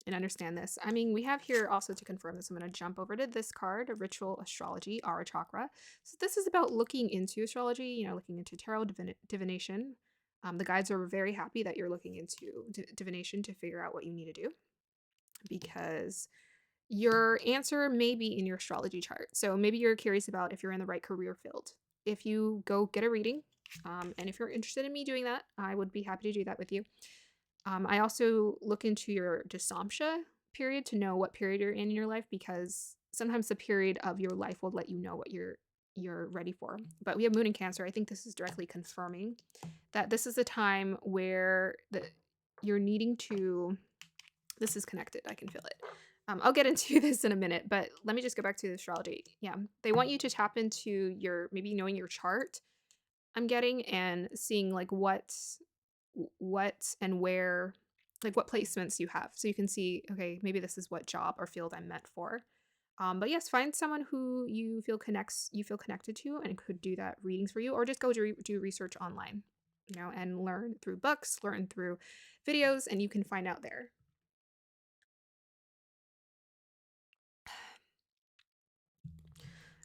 S1: and understand this. I mean, we have here also to confirm this. I'm going to jump over to this card, a ritual astrology, Ara Chakra. So this is about looking into astrology, you know, looking into tarot divination. The guides are very happy that you're looking into divination to figure out what you need to do, because your answer may be in your astrology chart. So maybe you're curious about if you're in the right career field. If you go get a reading, and if you're interested in me doing that, I would be happy to do that with you. I also look into your Dasamsha period to know what period you're in your life, because sometimes the period of your life will let you know what you're ready for. But we have Moon in Cancer. I think this is directly confirming that this is a time where you're needing to. This is connected. I can feel it. I'll get into this in a minute, but let me just go back to the astrology. Yeah, they want you to tap into your, maybe knowing your chart, I'm getting, and seeing like what and where, like what placements you have, so you can see, okay, maybe this is what job or field I'm meant for. But yes, find someone who you feel connected to and could do that readings for you, or just go do research online, you know, and learn through books, learn through videos, and you can find out there.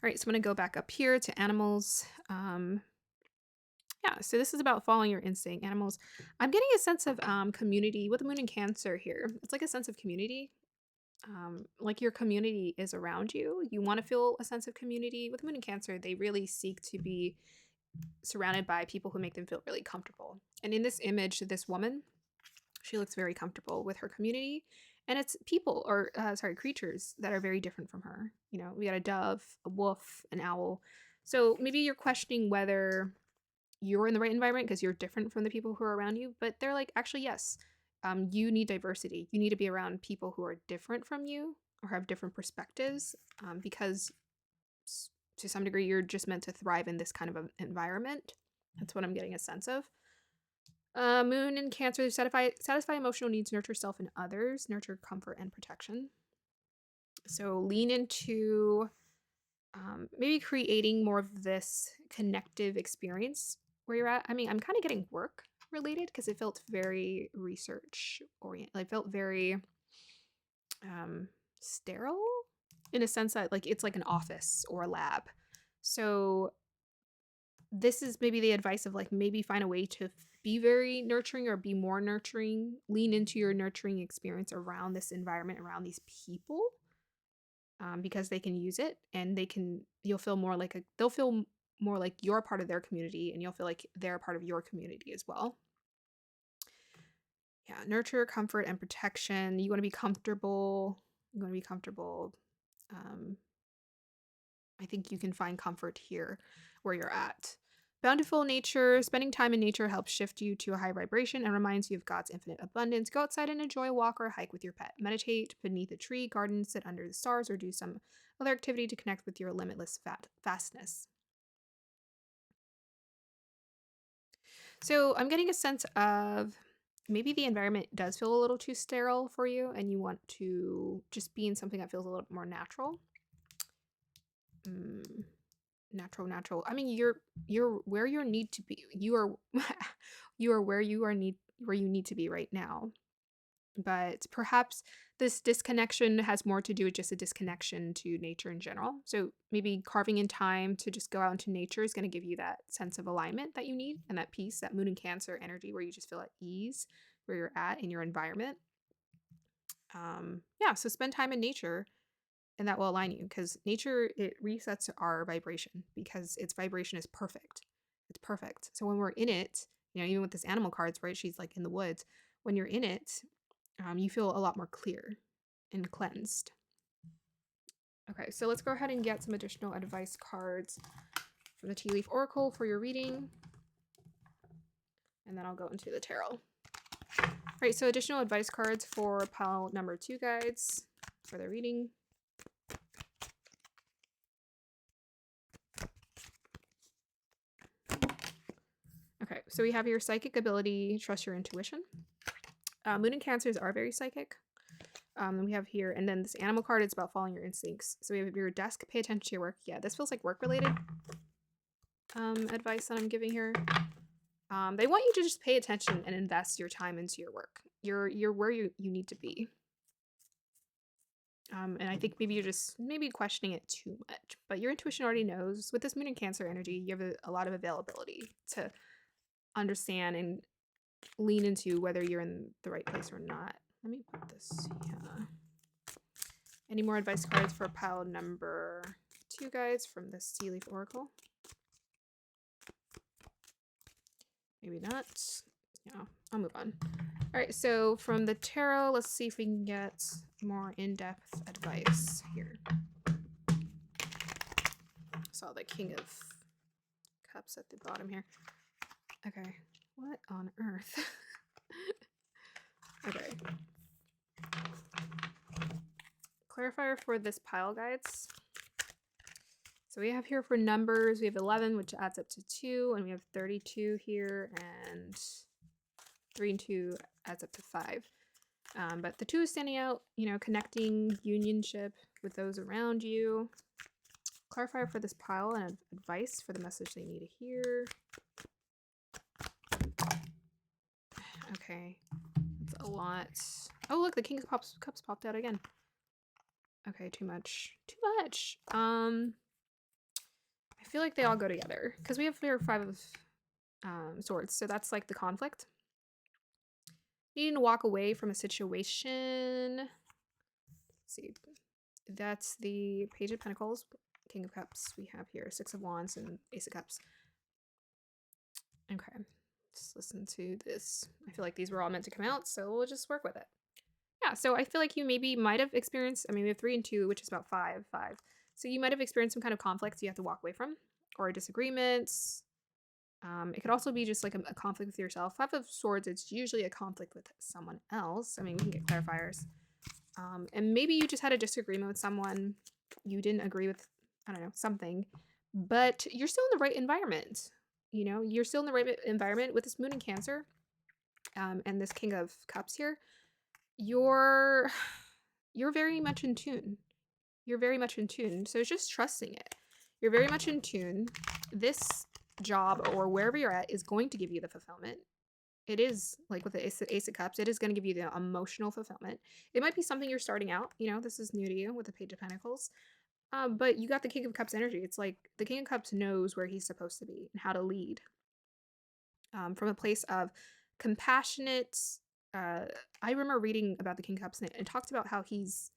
S1: All right, so I'm going to go back up here to animals. Yeah, so this is about following your instinct. Animals. I'm getting a sense of community with the Moon in Cancer here. It's like a sense of community. Like your community is around you. You want to feel a sense of community. With Moon in Cancer, they really seek to be surrounded by people who make them feel really comfortable. And in this image, this woman, she looks very comfortable with her community. And it's people, or creatures that are very different from her. You know, we got a dove, a wolf, an owl. So maybe you're questioning whether you're in the right environment because you're different from the people who are around you. But they're like, actually, yes, you need diversity. You need to be around people who are different from you or have different perspectives, because to some degree, you're just meant to thrive in this kind of an environment. That's what I'm getting a sense of. Moon in Cancer, satisfy emotional needs, nurture self and others, nurture comfort and protection. So lean into maybe creating more of this connective experience where you're at. I mean, I'm kind of getting work related because it felt very research oriented. It felt very sterile in a sense that like it's like an office or a lab. So this is maybe the advice of like maybe find a way to be very nurturing or be more nurturing, lean into your nurturing experience around this environment, around these people, because they can use it, and you'll feel more like they'll feel more like you're part of their community, and you'll feel like they're part of your community as well. Yeah, nurture, comfort, and protection. You want to be comfortable. I think you can find comfort here where you're at. Bountiful nature. Spending time in nature helps shift you to a high vibration and reminds you of God's infinite abundance. Go outside and enjoy a walk or a hike with your pet. Meditate beneath a tree, garden, sit under the stars, or do some other activity to connect with your limitless vastness. So I'm getting a sense of maybe the environment does feel a little too sterile for you, and you want to just be in something that feels a little more natural. Natural. I mean, you're where you need to be. You are you are where you need to be right now. But perhaps this disconnection has more to do with just a disconnection to nature in general. So maybe carving in time to just go out into nature is going to give you that sense of alignment that you need, and that peace, that Moon and Cancer energy where you just feel at ease where you're at in your environment. Yeah, so spend time in nature, and that will align you, because nature, it resets our vibration because its vibration is perfect. It's perfect. So when we're in it, you know, even with this animal cards, right? She's like in the woods. When you're in it, you feel a lot more clear and cleansed. Okay, so let's go ahead and get some additional advice cards from the Tea Leaf Oracle for your reading. And then I'll go into the tarot. All right, so additional advice cards for pile number 2 guides for their reading. Okay, so we have your psychic ability, trust your intuition. Moon and Cancers are very psychic. We have here, and then this animal card, it's about following your instincts. So we have your desk, pay attention to your work. Yeah, this feels like work-related advice that I'm giving here. They want you to just pay attention and invest your time into your work. You're where you need to be. And I think maybe you're just maybe questioning it too much. But your intuition already knows. With this moon and Cancer energy, you have a lot of availability to understand and lean into whether you're in the right place or not. Let me put this here. Any more advice cards for pile number 2, guys, from the Sea Leaf Oracle? Maybe not. Yeah, I'll move on. All right, so from the tarot, let's see if we can get more in-depth advice here. Saw the King of Cups at the bottom here. Okay, what on earth? Okay. Clarifier for this pile, guides. So we have here for numbers, we have 11, which adds up to 2, and we have 32 here, and 3 and 2 adds up to 5. But the 2 is standing out, you know, connecting unionship with those around you. Clarifier for this pile and advice for the message they need to hear. Okay, that's a lot. Oh, look, the King of Cups popped out again. Okay, too much. Too much. I feel like they all go together because we have here 5 of swords, so that's like the conflict. Needing to walk away from a situation. Let's see, that's the Page of Pentacles, King of Cups. We have here 6 of Wands and Ace of Cups. Okay, just listen to this. I feel like these were all meant to come out, so we'll just work with it. Yeah, so I feel like you maybe might have experienced, I mean, we have 3 and 2, which is about 5. So you might have experienced some kind of conflict you have to walk away from, or disagreements. It could also be just like a conflict with yourself. 5 of Swords, it's usually a conflict with someone else. I mean, we can get clarifiers. And maybe you just had a disagreement with someone. You didn't agree with, I don't know, something. But you're still in the right environment. You know, you're still in the right environment with this Moon in Cancer. And this King of Cups here. You're very much in tune. You're very much in tune. So it's just trusting it. You're very much in tune. This job or wherever you're at is going to give you the fulfillment. It is, like with the Ace of Cups, it is going to give you the emotional fulfillment. It might be something you're starting out, you know, this is new to you with the Page of Pentacles. But you got the King of Cups energy. It's like the King of Cups knows where he's supposed to be and how to lead. From a place of compassionate, I remember reading about the King of Cups and it talks about how he's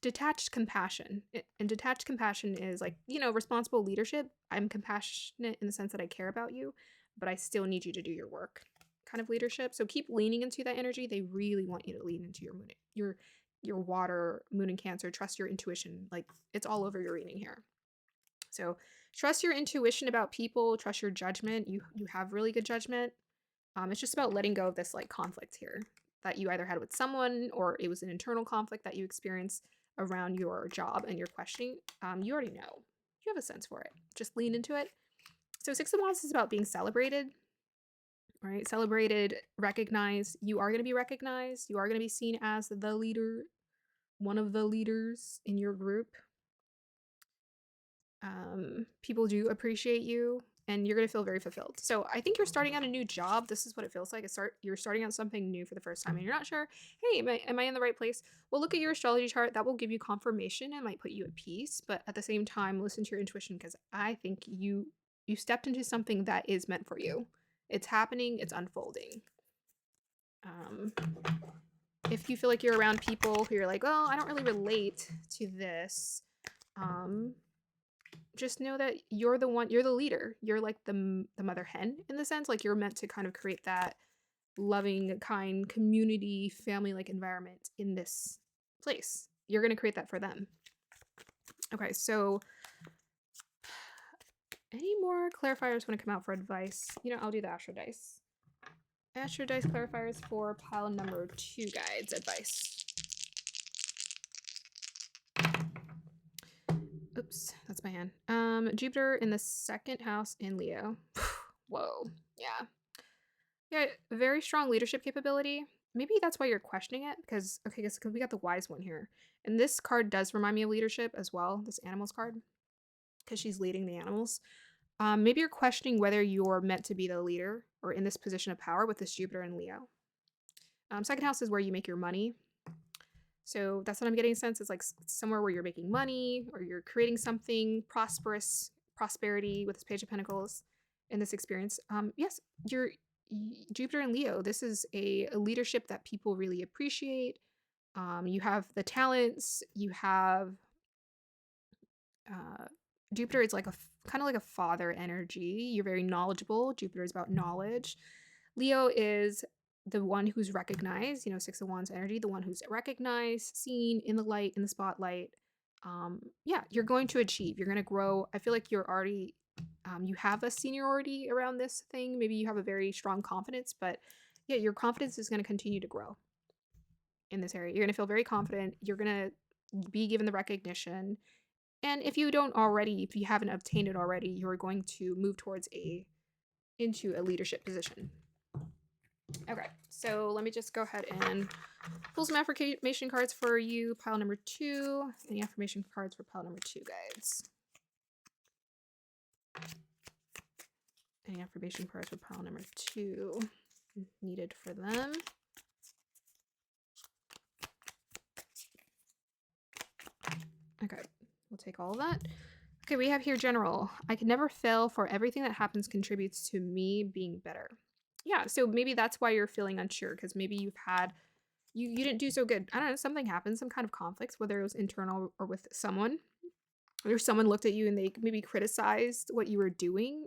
S1: detached compassion. And detached compassion is like, you know, responsible leadership. I'm compassionate in the sense that I care about you, but I still need you to do your work kind of leadership. So keep leaning into that energy. They really want you to lean into your moon, your water, Moon and Cancer. Trust your intuition. Like, it's all over your reading here. So trust your intuition about people, trust your judgment. You have really good judgment. It's just about letting go of this like conflict here that you either had with someone or it was an internal conflict that you experienced around your job and you're questioning. You already know. You have a sense for it. Just lean into it. So 6 of Wands is about being celebrated. All right, celebrated, recognized. You are going to be recognized. You are going to be seen as the leader, one of the leaders in your group. People do appreciate you and you're going to feel very fulfilled. So I think you're starting out a new job. This is what it feels like. You're starting out something new for the first time and you're not sure, hey, am I in the right place? Well, look at your astrology chart. That will give you confirmation and might put you at peace. But at the same time, listen to your intuition because I think you stepped into something that is meant for you. It's happening. It's unfolding. If you feel like you're around people who you're like, well, I don't really relate to this, just know that you're the leader. You're like the mother hen in the sense, like you're meant to kind of create that loving, kind, community, family-like environment in this place. You're going to create that for them. Okay, so any more clarifiers want to come out for advice? You know, I'll do the Astro Dice. Astro Dice clarifiers for pile number 2, guides, advice. Oops, that's my hand. Jupiter in the 2nd house in Leo. Whoa, yeah. Yeah, very strong leadership capability. Maybe that's why you're questioning it, because, okay, because we got the wise one here. And this card does remind me of leadership as well, this animals card, because she's leading the animals. Maybe you're questioning whether you're meant to be the leader or in this position of power with this Jupiter and Leo. 2nd house is where you make your money. So that's what I'm getting a sense. It's like somewhere where you're making money or you're creating something prosperity with this Page of Pentacles in this experience. Yes, you're Jupiter and Leo. This is a leadership that people really appreciate. You have the talents. You have uh, Jupiter is like a kind of like a father energy. You're very knowledgeable. Jupiter is about knowledge. Leo is the one who's recognized, you know, Six of Wands energy, the one who's recognized, seen in the light, in the spotlight. Yeah, you're going to achieve. You're going to grow. I feel like you're already, you have a seniority around this thing. Maybe you have a very strong confidence, but yeah, your confidence is going to continue to grow in this area. You're going to feel very confident. You're going to be given the recognition. And if you don't already, if you haven't obtained it already, you're going to move towards into a leadership position. Okay, so let me just go ahead and pull some affirmation cards for you. Pile number 2. Any affirmation cards for pile number 2, guys? Any affirmation cards for pile number 2 needed for them? Okay, we'll take all of that. Okay, we have here general. I can never fail, for everything that happens contributes to me being better. Yeah, so maybe that's why you're feeling unsure, because maybe you've had, you didn't do so good. I don't know, something happened, some kind of conflicts, whether it was internal or with someone, or someone looked at you and they maybe criticized what you were doing.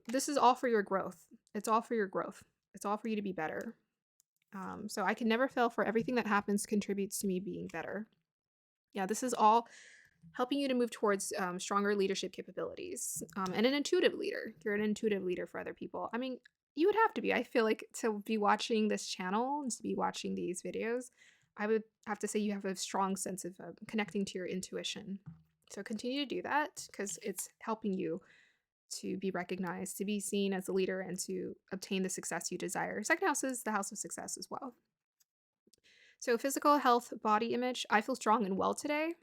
S1: This is all for your growth. It's all for your growth. It's all for you to be better. So I can never fail, for everything that happens contributes to me being better. Yeah, this is all helping you to move towards stronger leadership capabilities, and an intuitive leader. You're an intuitive leader for other people. I mean, you would have to be. I feel like to be watching this channel and to be watching these videos, I would have to say you have a strong sense of connecting to your intuition. So continue to do that, because it's helping you to be recognized, to be seen as a leader, and to obtain the success you desire. Second house is the house of success as well. So physical health, body image. I feel strong and well today.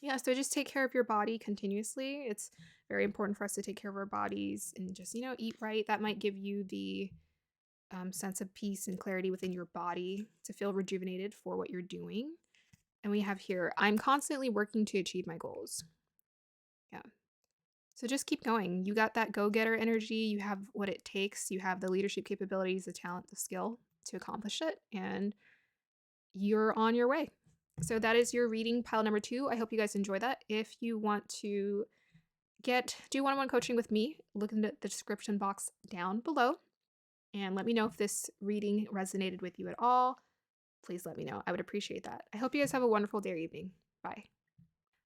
S1: Yeah, so just take care of your body continuously. It's very important for us to take care of our bodies and just, you know, eat right. That might give you the sense of peace and clarity within your body to feel rejuvenated for what you're doing. And we have here, I'm constantly working to achieve my goals. Yeah. So just keep going. You got that go-getter energy. You have what it takes. You have the leadership capabilities, the talent, the skill to accomplish it. And you're on your way. So that is your reading, pile number 2. I hope you guys enjoy that. If you want to do one-on-one coaching with me, look in the description box down below and let me know if this reading resonated with you at all. Please let me know. I would appreciate that. I hope you guys have a wonderful day or evening. Bye.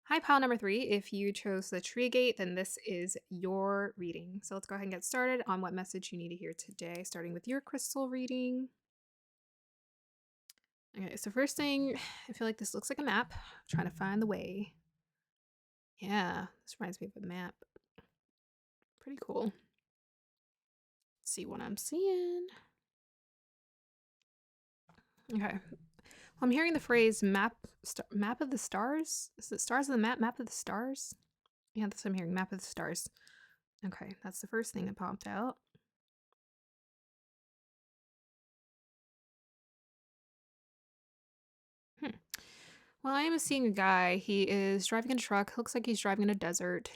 S1: Hi, pile number 3. If you chose the tree gate, then this is your reading. So let's go ahead and get started on what message you need to hear today, starting with your crystal reading. Okay, so first thing, I feel like this looks like a map. I'm trying to find the way. Yeah, this reminds me of a map. Pretty cool. Let's see what I'm seeing. Okay. Well, I'm hearing the phrase map of the stars. Is it stars of the map of the stars? Yeah, that's what I'm hearing, map of the stars. Okay, that's the first thing that popped out. Well, I am seeing a guy. He is driving a truck. Looks like he's driving in a desert.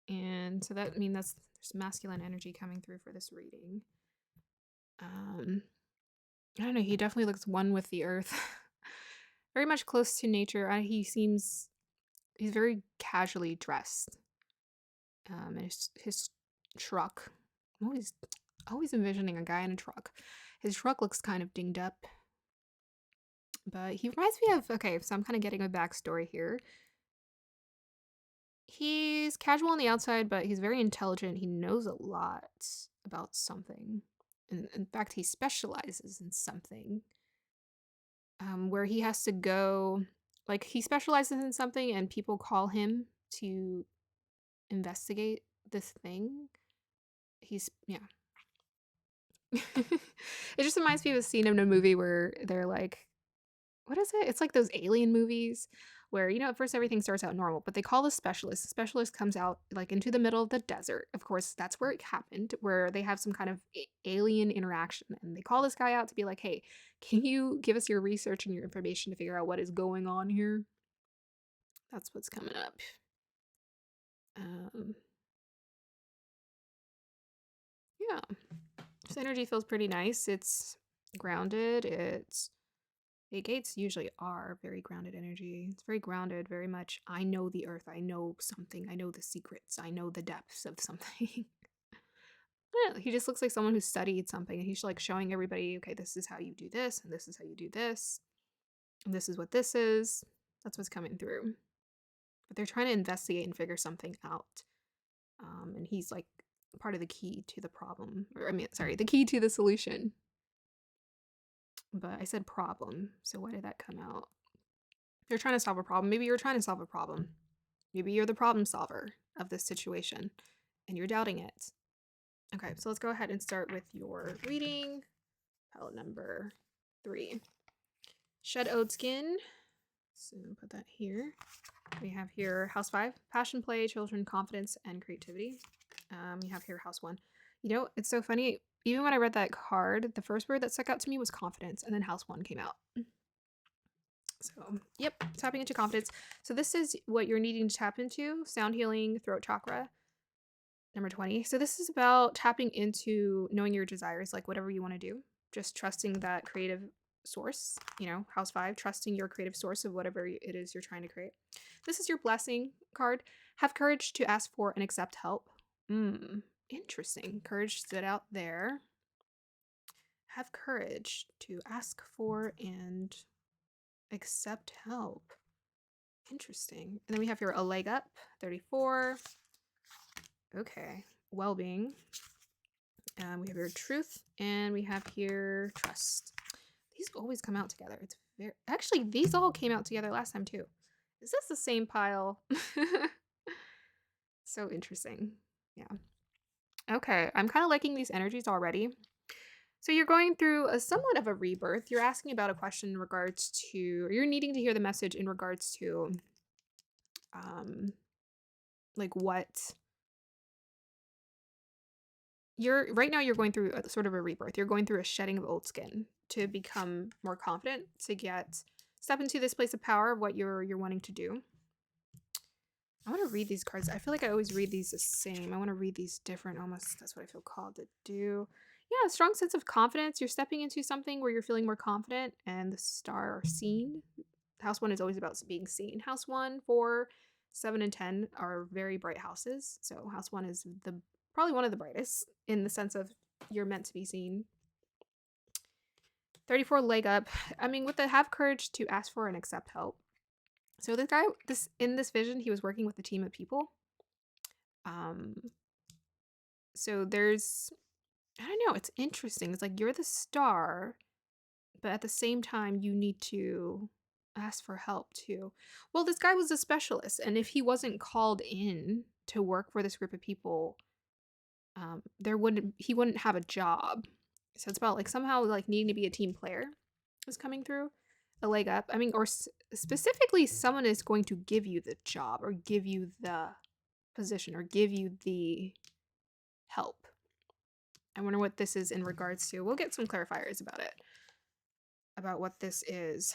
S1: And so that means there's masculine energy coming through for this reading. I don't know. He definitely looks one with the earth. Very much close to nature. He's very casually dressed. And his truck. I'm always envisioning a guy in a truck. His truck looks kind of dinged up. But he reminds me of, okay, so I'm kind of getting a backstory here. He's casual on the outside, but he's very intelligent. He knows a lot about something. And in fact, he specializes in something. Where he has to go, like he specializes in something and people call him to investigate this thing. Yeah. It just reminds me of a scene in a movie where they're like, what is it? It's like those alien movies where, at first everything starts out normal, but they call the specialist. The specialist comes out like into the middle of the desert. Of course, that's where it happened, where they have some kind of alien interaction. And they call this guy out to be like, hey, can you give us your research and your information to figure out what is going on here? That's what's coming up. Um, yeah. This energy feels pretty nice. It's grounded. Gates usually are very grounded energy. It's very grounded, very much. I know the earth. I know something. I know the secrets. I know the depths of something. Yeah, he just looks like someone who studied something and he's like showing everybody, okay, this is how you do this, and this is how you do this, and this is what this is. That's what's coming through. But they're trying to investigate and figure something out. And he's like part of the key to the problem. Or, I mean, sorry, the key to the solution. But I said problem, so why did that come out? They're trying to solve a problem. Maybe you're trying to solve a problem. Maybe you're the problem solver of this situation and you're doubting it. Okay, so let's go ahead and start with your reading. Palette number 3. Shed Owed Skin. So put that here. We have here House 5, Passion, Play, Children, Confidence, and Creativity. We have here House 1. It's so funny. Even when I read that card, the first word that stuck out to me was confidence, and then House 1 came out. So, yep, tapping into confidence. So this is what you're needing to tap into. Sound healing, throat chakra, number 20. So this is about tapping into knowing your desires, like whatever you want to do. Just trusting that creative source, House 5, trusting your creative source of whatever it is you're trying to create. This is your blessing card. Have courage to ask for and accept help. Interesting. Courage stood out there. Have courage to ask for and accept help. Interesting. And then we have here a leg up, 34. Okay. Well-being. We have here truth, and we have here trust. These always come out together. It's very actually these all came out together last time too. Is this the same pile? So interesting. Yeah. Okay, I'm kind of liking these energies already. So you're going through a somewhat of a rebirth. You're asking about a question in regards to, or you're needing to hear the message in regards to, like what right now you're going through a sort of a rebirth. You're going through a shedding of old skin to become more confident, to step into this place of power of what you're wanting to do. I want to read these cards. I feel like I always read these the same. I want to read these different almost. That's what I feel called to do. Yeah, a strong sense of confidence. You're stepping into something where you're feeling more confident, and the star seen. House 1 is always about being seen. House 1, 4, 7, and 10 are very bright houses. So House 1 is probably one of the brightest in the sense of you're meant to be seen. 34 leg up. I mean, with the have courage to ask for and accept help. So this guy, in this vision, he was working with a team of people. So there's, I don't know, it's interesting. It's like you're the star, but at the same time, you need to ask for help too. Well, this guy was a specialist, and if he wasn't called in to work for this group of people, he wouldn't have a job. So it's about like somehow like needing to be a team player is coming through. A leg up. I mean, or specifically someone is going to give you the job or give you the position or give you the help. I wonder what this is in regards to. We'll get some clarifiers about it. About what this is.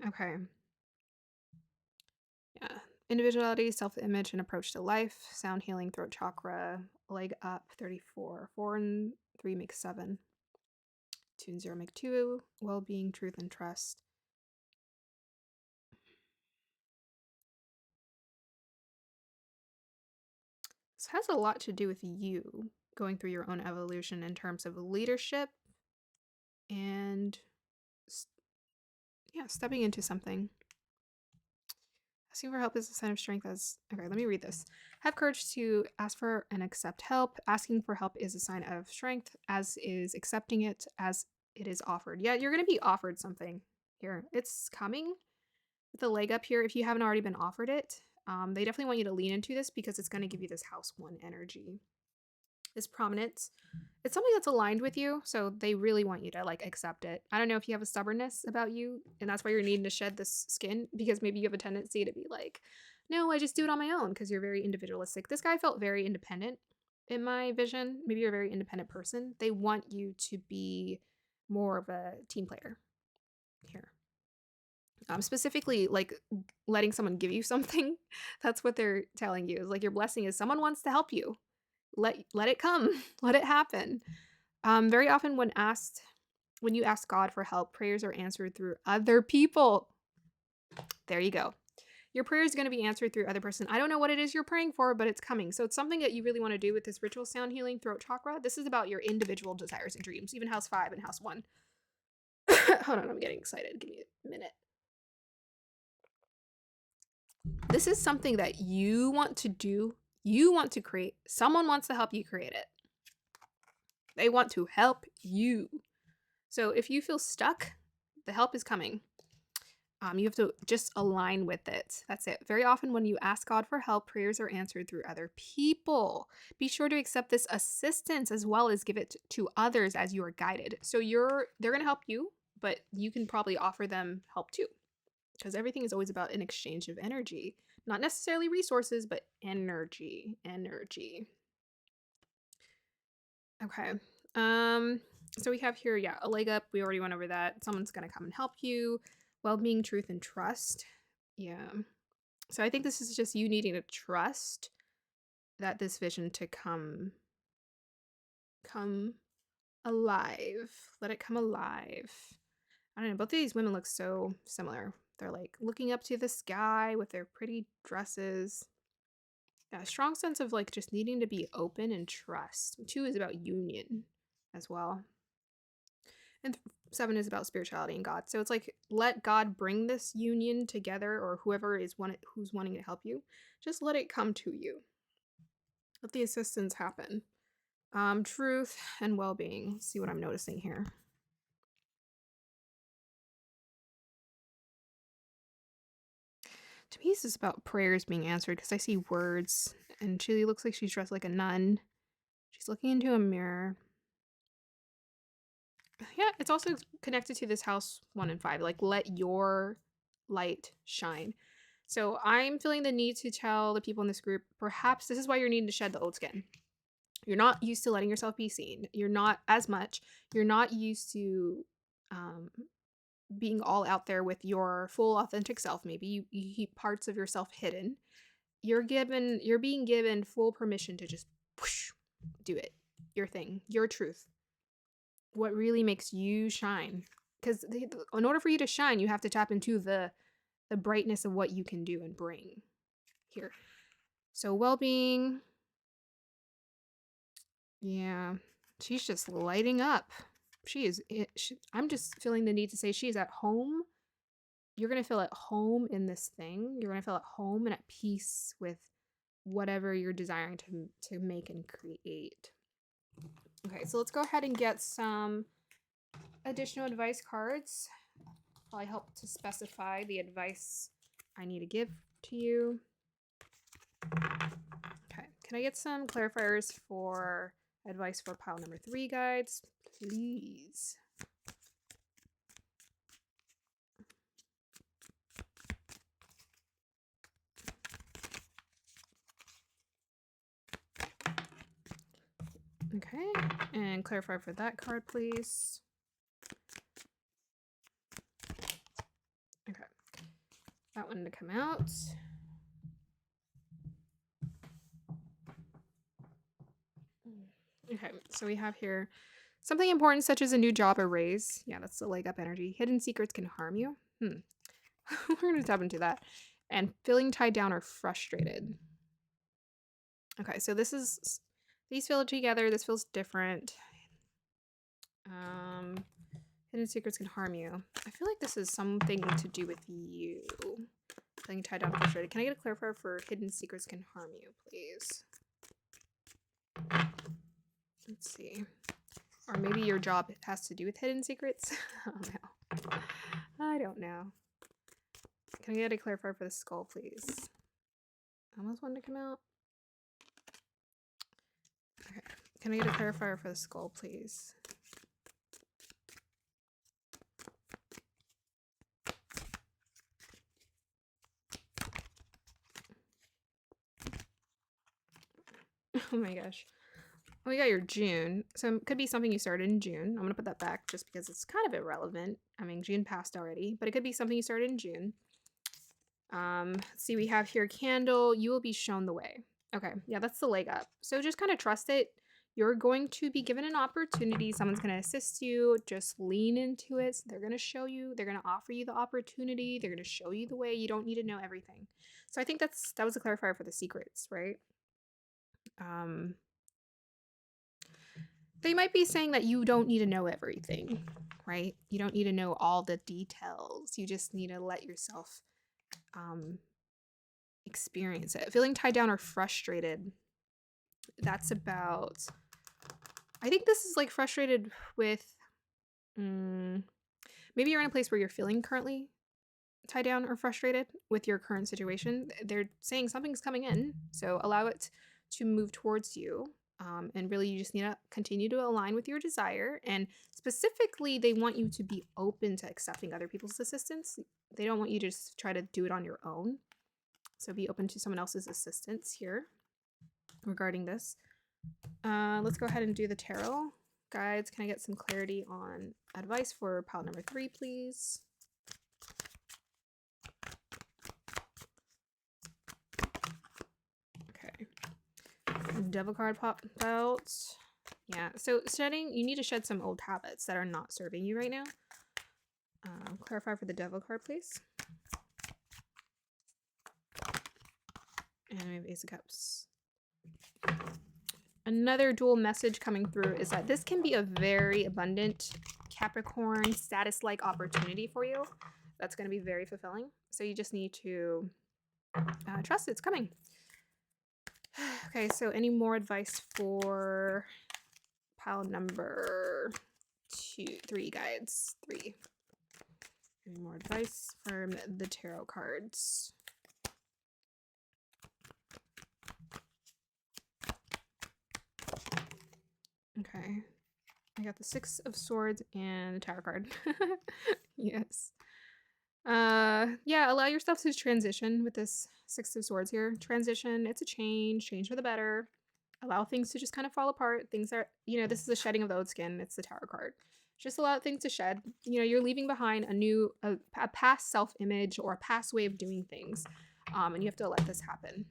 S1: Okay. Yeah. Individuality, self-image, and approach to life. Sound healing, throat chakra, leg up, 34. 4 and 3 make 7. 2 and 0 make 2. Well-being, truth, and trust. This has a lot to do with you going through your own evolution in terms of leadership and stepping into something. Asking for help is a sign of strength. Okay, let me read this. Have courage to ask for and accept help. Asking for help is a sign of strength, as is accepting it as it is offered. Yeah, you're going to be offered something here. It's coming with the leg up here. If you haven't already been offered it, they definitely want you to lean into this because it's going to give you this House 1 energy. is prominent. It's something that's aligned with you, so they really want you to like accept it. I don't know if you have a stubbornness about you and that's why you're needing to shed this skin, because maybe you have a tendency to be like, no, I just do it on my own, because you're very individualistic. This guy felt very independent in my vision. Maybe you're a very independent person. They want you to be more of a team player here. Specifically, like letting someone give you something. That's what they're telling you. Is like your blessing is someone wants to help you. Let it come. Let it happen. Very often when you ask God for help, prayers are answered through other people. There you go. Your prayer is going to be answered through other person. I don't know what it is you're praying for, but it's coming. So it's something that you really want to do with this ritual sound healing throat chakra. This is about your individual desires and dreams, even house 5 and house 1. Hold on, I'm getting excited. Give me a minute. This is something that you want to do. You want to create. Someone wants to help you create it. They want to help you. So if you feel stuck, the help is coming. You have to just align with it. That's it. Very often when you ask God for help, prayers are answered through other people. Be sure to accept this assistance as well as give it to others as you are guided. So they're going to help you, but you can probably offer them help too. Because everything is always about an exchange of energy. Not necessarily resources, but energy. Okay. So we have here, a leg up. We already went over that. Someone's going to come and help you. Well-being, truth, and trust. Yeah. So I think this is just you needing to trust that this vision to come alive. Let it come alive. I don't know. Both of these women look so similar. They're like looking up to the sky with their pretty dresses. Yeah, a strong sense of like just needing to be open and trust. 2 is about union as well. And 7 is about spirituality and God. So it's like, let God bring this union together, or whoever is who's wanting to help you. Just let it come to you. Let the assistance happen. Truth and well-being. Let's see what I'm noticing here. To me, this is about prayers being answered because I see words, and she looks like she's dressed like a nun. She's looking into a mirror. Yeah, it's also connected to this house 1 and 5. Like, let your light shine. So I'm feeling the need to tell the people in this group, perhaps this is why you're needing to shed the old skin. You're not used to letting yourself be seen. You're not as much. You're not used to being all out there with your full authentic self. Maybe you keep parts of yourself hidden. You're being given full permission to just whoosh, do it. Your thing, your truth. What really makes you shine. Because in order for you to shine, you have to tap into the brightness of what you can do and bring here. So well-being. Yeah, she's just lighting up. I'm just feeling the need to say she's at home. You're going to feel at home in this thing. You're going to feel at home and at peace with whatever you're desiring to make and create. Okay, so let's go ahead and get some additional advice cards. Probably help to specify the advice I need to give to you. Okay, can I get some clarifiers for advice for pile number 3, guides, please? Okay, and clarify for that card, please. Okay, that one to come out. Okay, so we have here something important such as a new job or raise. Yeah, that's the leg up energy. Hidden secrets can harm you. We're going to tap into that. And feeling tied down or frustrated. Okay, so these feel together. This feels different. Hidden secrets can harm you. I feel like this is something to do with you. Feeling tied down or frustrated. Can I get a clarifier for hidden secrets can harm you, please? Let's see. Or maybe your job has to do with hidden secrets? Oh no. I don't know. Can I get a clarifier for the skull, please? Almost wanted to come out. Okay. Can I get a clarifier for the skull, please? Oh my gosh. We got your June. So it could be something you started in June. I'm going to put that back just because it's kind of irrelevant. I mean, June passed already, but it could be something you started in June. See, we have here candle. You will be shown the way. Okay. Yeah, that's the leg up. So just kind of trust it. You're going to be given an opportunity. Someone's going to assist you. Just lean into it. They're going to show you. They're going to offer you the opportunity. They're going to show you the way. You don't need to know everything. So I think that was a clarifier for the secrets, right? They might be saying that you don't need to know everything, right? You don't need to know all the details. You just need to let yourself experience it. Feeling tied down or frustrated. That's about, I think this is like frustrated with, maybe you're in a place where you're feeling currently tied down or frustrated with your current situation. They're saying something's coming in, so allow it to move towards you. And really, you just need to continue to align with your desire. And specifically, they want you to be open to accepting other people's assistance. They don't want you to just try to do it on your own. So be open to someone else's assistance here regarding this. Let's go ahead and do the tarot. Guides, can I get some clarity on advice for pile number 3, please? Devil card popped out. Yeah, so you need to shed some old habits that are not serving you right now. Clarify for the devil card, please. And we have Ace of Cups. Another dual message coming through is that this can be a very abundant Capricorn status-like opportunity for you. That's going to be very fulfilling. So you just need to trust it's coming. Okay, so any more advice for pile number 3, guides? 3. Any more advice from the tarot cards? Okay, I got the 6 of Swords and the Tower card. Yes. Yeah, allow yourself to transition with this 6 of Swords here. Transition, it's a change for the better. Allow things to just kind of fall apart. Things are, this is the shedding of the old skin. It's the Tower card. Just allow things to shed. You're leaving behind a past self-image or a past way of doing things. And you have to let this happen.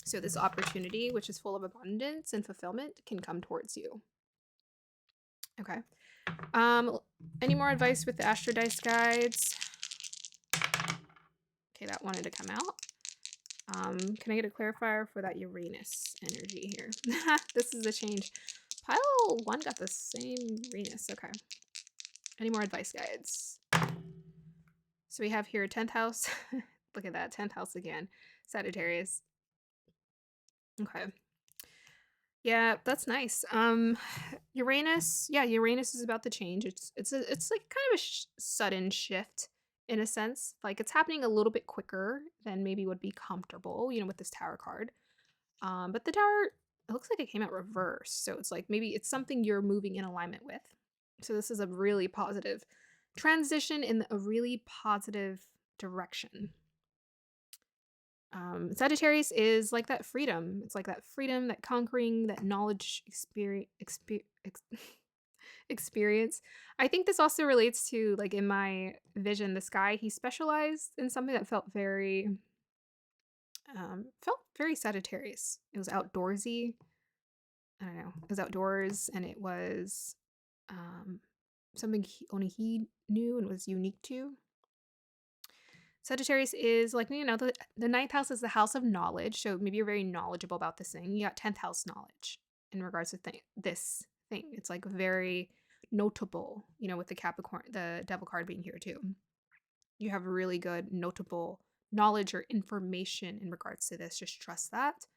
S1: So this opportunity, which is full of abundance and fulfillment, can come towards you. Okay. Any more advice with the Astro Dice guides? Okay, that wanted to come out. Can I get a clarifier for that Uranus energy here? This is a change. Pile 1 got the same Uranus. Okay. Any more advice guides? So we have here 10th house. Look at that, 10th house again. Sagittarius. Okay. Yeah, that's nice. Uranus. Yeah, Uranus is about to change. It's like kind of a sudden shift in a sense. Like it's happening a little bit quicker than maybe would be comfortable, with this Tower card. But the Tower, it looks like it came out reversed. So it's like maybe it's something you're moving in alignment with. So this is a really positive transition in a really positive direction. Sagittarius is like that freedom. It's like that freedom, that conquering, that knowledge experience. I think this also relates to, like, in my vision, this guy, he specialized in something that felt very Sagittarius. It was outdoorsy. I don't know. It was outdoors, and it was something only he knew and was unique to. Sagittarius is like, the 9th house is the house of knowledge. So maybe you're very knowledgeable about this thing. You got 10th house knowledge in regards to this thing. It's like very notable, with the Capricorn, the devil card being here too. You have really good notable knowledge or information in regards to this. Just trust that.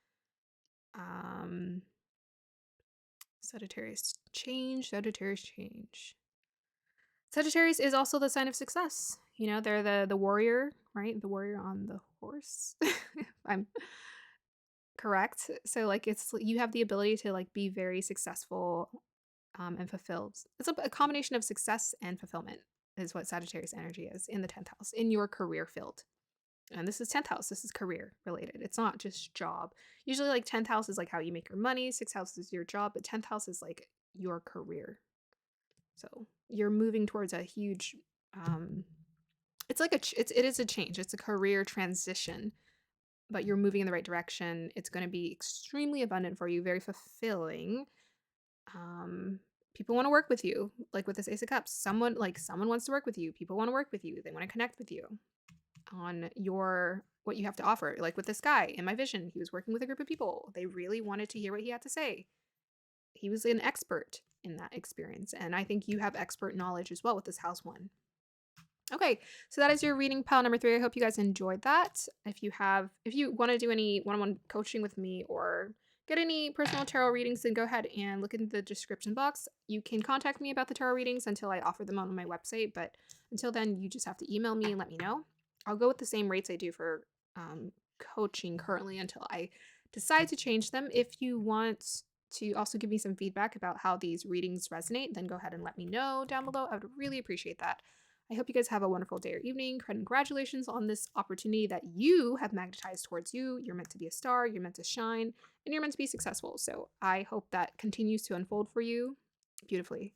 S1: Sagittarius change. Sagittarius is also the sign of success. They're the warrior, right? The warrior on the horse. correct? So like you have the ability to like be very successful and fulfilled. It's a combination of success and fulfillment is what Sagittarius energy is in the 10th house in your career field. And this is 10th house. This is career related. It's not just job. Usually like 10th house is like how you make your money, 6th house is your job, but 10th house is like your career. So you're moving towards a huge it's like it is a change. It's a career transition, but you're moving in the right direction. It's going to be extremely abundant for you, very fulfilling. Um, People want to work with you, like with this Ace of Cups. Someone wants to work with you. People want to work with you. They want to connect with you on your what you have to offer. Like with this guy in my vision, he was working with a group of people. They really wanted to hear what he had to say. He was an expert in that experience, and I think you have expert knowledge as well with this house one. Okay, so that is your reading pile number 3. I hope you guys enjoyed that. If you want to do any one-on-one coaching with me or get any personal tarot readings, then go ahead and look in the description box. You can contact me about the tarot readings until I offer them on my website, but until then, you just have to email me and let me know. I'll go with the same rates I do for coaching currently until I decide to change them. If you want to also give me some feedback about how these readings resonate, then go ahead and let me know down below. I would really appreciate that. I hope you guys have a wonderful day or evening. Congratulations on this opportunity that you have magnetized towards you. You're meant to be a star, you're meant to shine, and you're meant to be successful. So I hope that continues to unfold for you beautifully.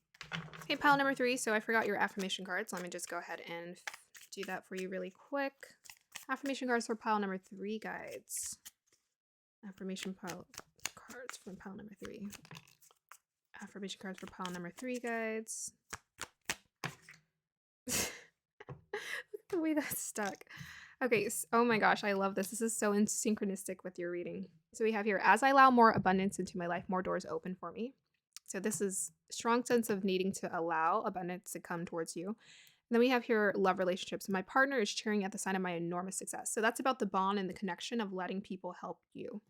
S1: Okay, pile number 3. So I forgot your affirmation cards. Let me just go ahead and do that for you really quick. Affirmation cards for pile number 3, guides. Affirmation pile cards from pile number 3. Affirmation cards for pile number 3, guides. Look at the way that's stuck. Okay, so, oh my gosh, I love this. This is so synchronistic with your reading. So we have here, as I allow more abundance into my life, more doors open for me. So this is a strong sense of needing to allow abundance to come towards you. And then we have here love relationships. My partner is cheering at the sign of my enormous success. So that's about the bond and the connection of letting people help you.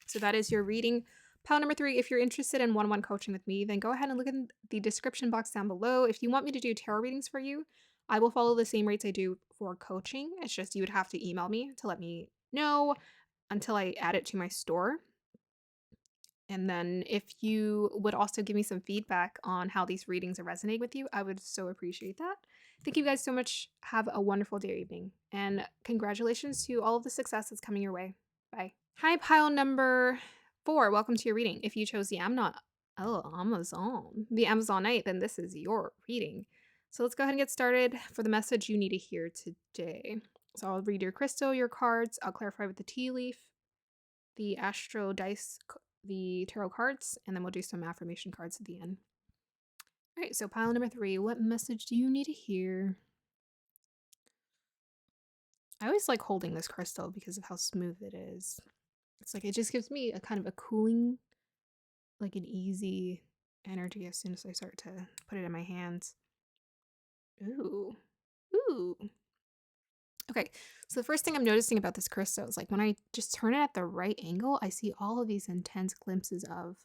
S1: So that is your reading. Pile number 3, if you're interested in one-on-one coaching with me, then go ahead and look in the description box down below. If you want me to do tarot readings for you, I will follow the same rates I do for coaching. It's just you would have to email me to let me know until I add it to my store. And then if you would also give me some feedback on how these readings resonate with you, I would so appreciate that. Thank you guys so much. Have a wonderful day or evening. And congratulations to all of the success that's coming your way. Bye. Hi, pile number 4. Welcome to your reading. If you chose the Amazonite, then this is your reading. So let's go ahead and get started for the message you need to hear today. So I'll read your crystal, your cards. I'll clarify with the tea leaf, the astro dice, the tarot cards, and then we'll do some affirmation cards at the end. All right, so pile number 3. What message do you need to hear? I always like holding this crystal because of how smooth it is. It's like it just gives me a kind of a cooling, like an easy energy as soon as I start to put it in my hands. Ooh. Ooh. Okay, so the first thing I'm noticing about this crystal is like when I just turn it at the right angle, I see all of these intense glimpses of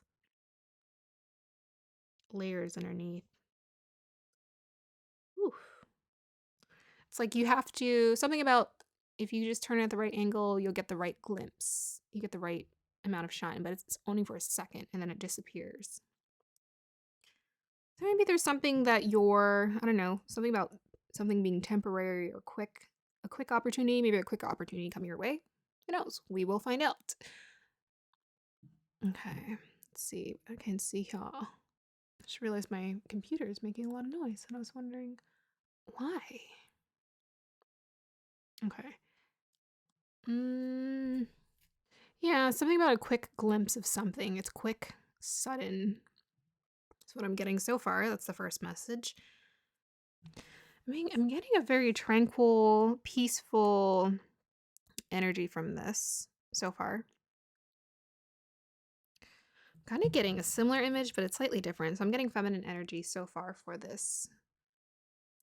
S1: layers underneath. Ooh. It's like you have to, something about if you just turn it at the right angle, you'll get the right glimpse. You get the right amount of shine, but it's only for a second and then it disappears. So maybe there's something that I don't know, something about something being temporary or quick, a quick opportunity, maybe a quick opportunity coming your way. Who knows? We will find out. Okay, let's see. I can see here. I just realized my computer is making a lot of noise and I was wondering why. Okay. Yeah, something about a quick glimpse of something. It's quick, sudden. That's what I'm getting so far. That's the first message. I'm getting a very tranquil, peaceful energy from this so far. I'm kind of getting a similar image, but it's slightly different. So I'm getting feminine energy so far for this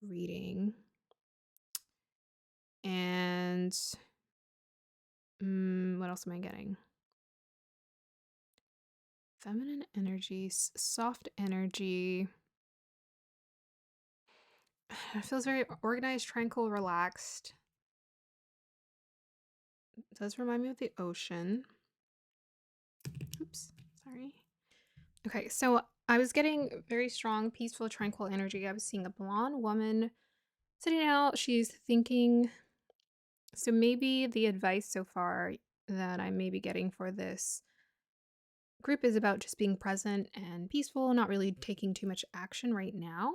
S1: reading. And what else am I getting? Feminine energy, soft energy. It feels very organized, tranquil, relaxed. It does remind me of the ocean. Oops, sorry. Okay, so I was getting very strong, peaceful, tranquil energy. I was seeing a blonde woman sitting out. She's thinking. So maybe the advice so far that I may be getting for this group is about just being present and peaceful, not really taking too much action right now.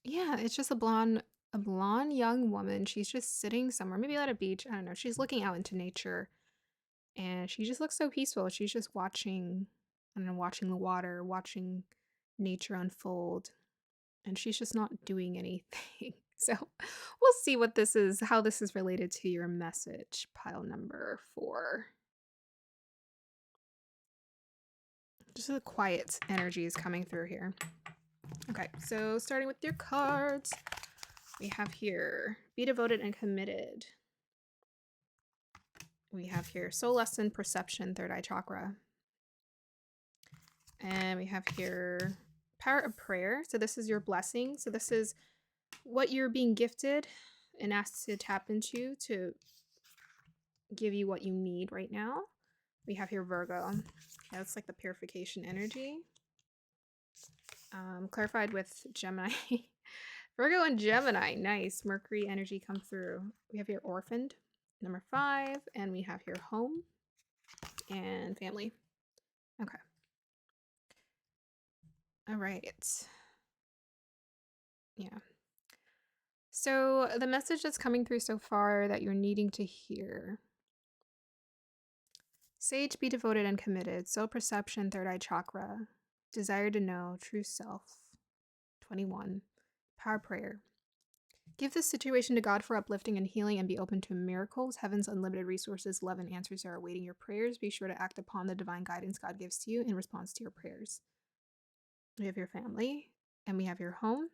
S1: Yeah, it's just a blonde young woman. She's just sitting somewhere, maybe at a beach. I don't know. She's looking out into nature and she just looks so peaceful. She's just watching, I don't know, watching the water, watching nature unfold, and she's just not doing anything. So we'll see what this is, how this is related to your message, pile number 4. Just a quiet energy is coming through here. Okay, so starting with your cards, we have here be devoted and committed. We have here soul lesson, perception, third eye chakra. And we have here power of prayer. So this is your blessing. So this is what you're being gifted and asked to tap into to give you what you need right now. We have here Virgo. Yeah, that's like the purification energy. Clarified with Gemini. Virgo and Gemini. Nice. Mercury energy come through. We have here orphaned, number 5. And we have here home and family. Okay. All right. Yeah. So the message that's coming through so far that you're needing to hear. Sage, be devoted and committed. Soul perception, third eye chakra. Desire to know, true self. 21. Power prayer. Give this situation to God for uplifting and healing and be open to miracles. Heaven's unlimited resources, love, and answers are awaiting your prayers. Be sure to act upon the divine guidance God gives to you in response to your prayers. We have your family and we have your home.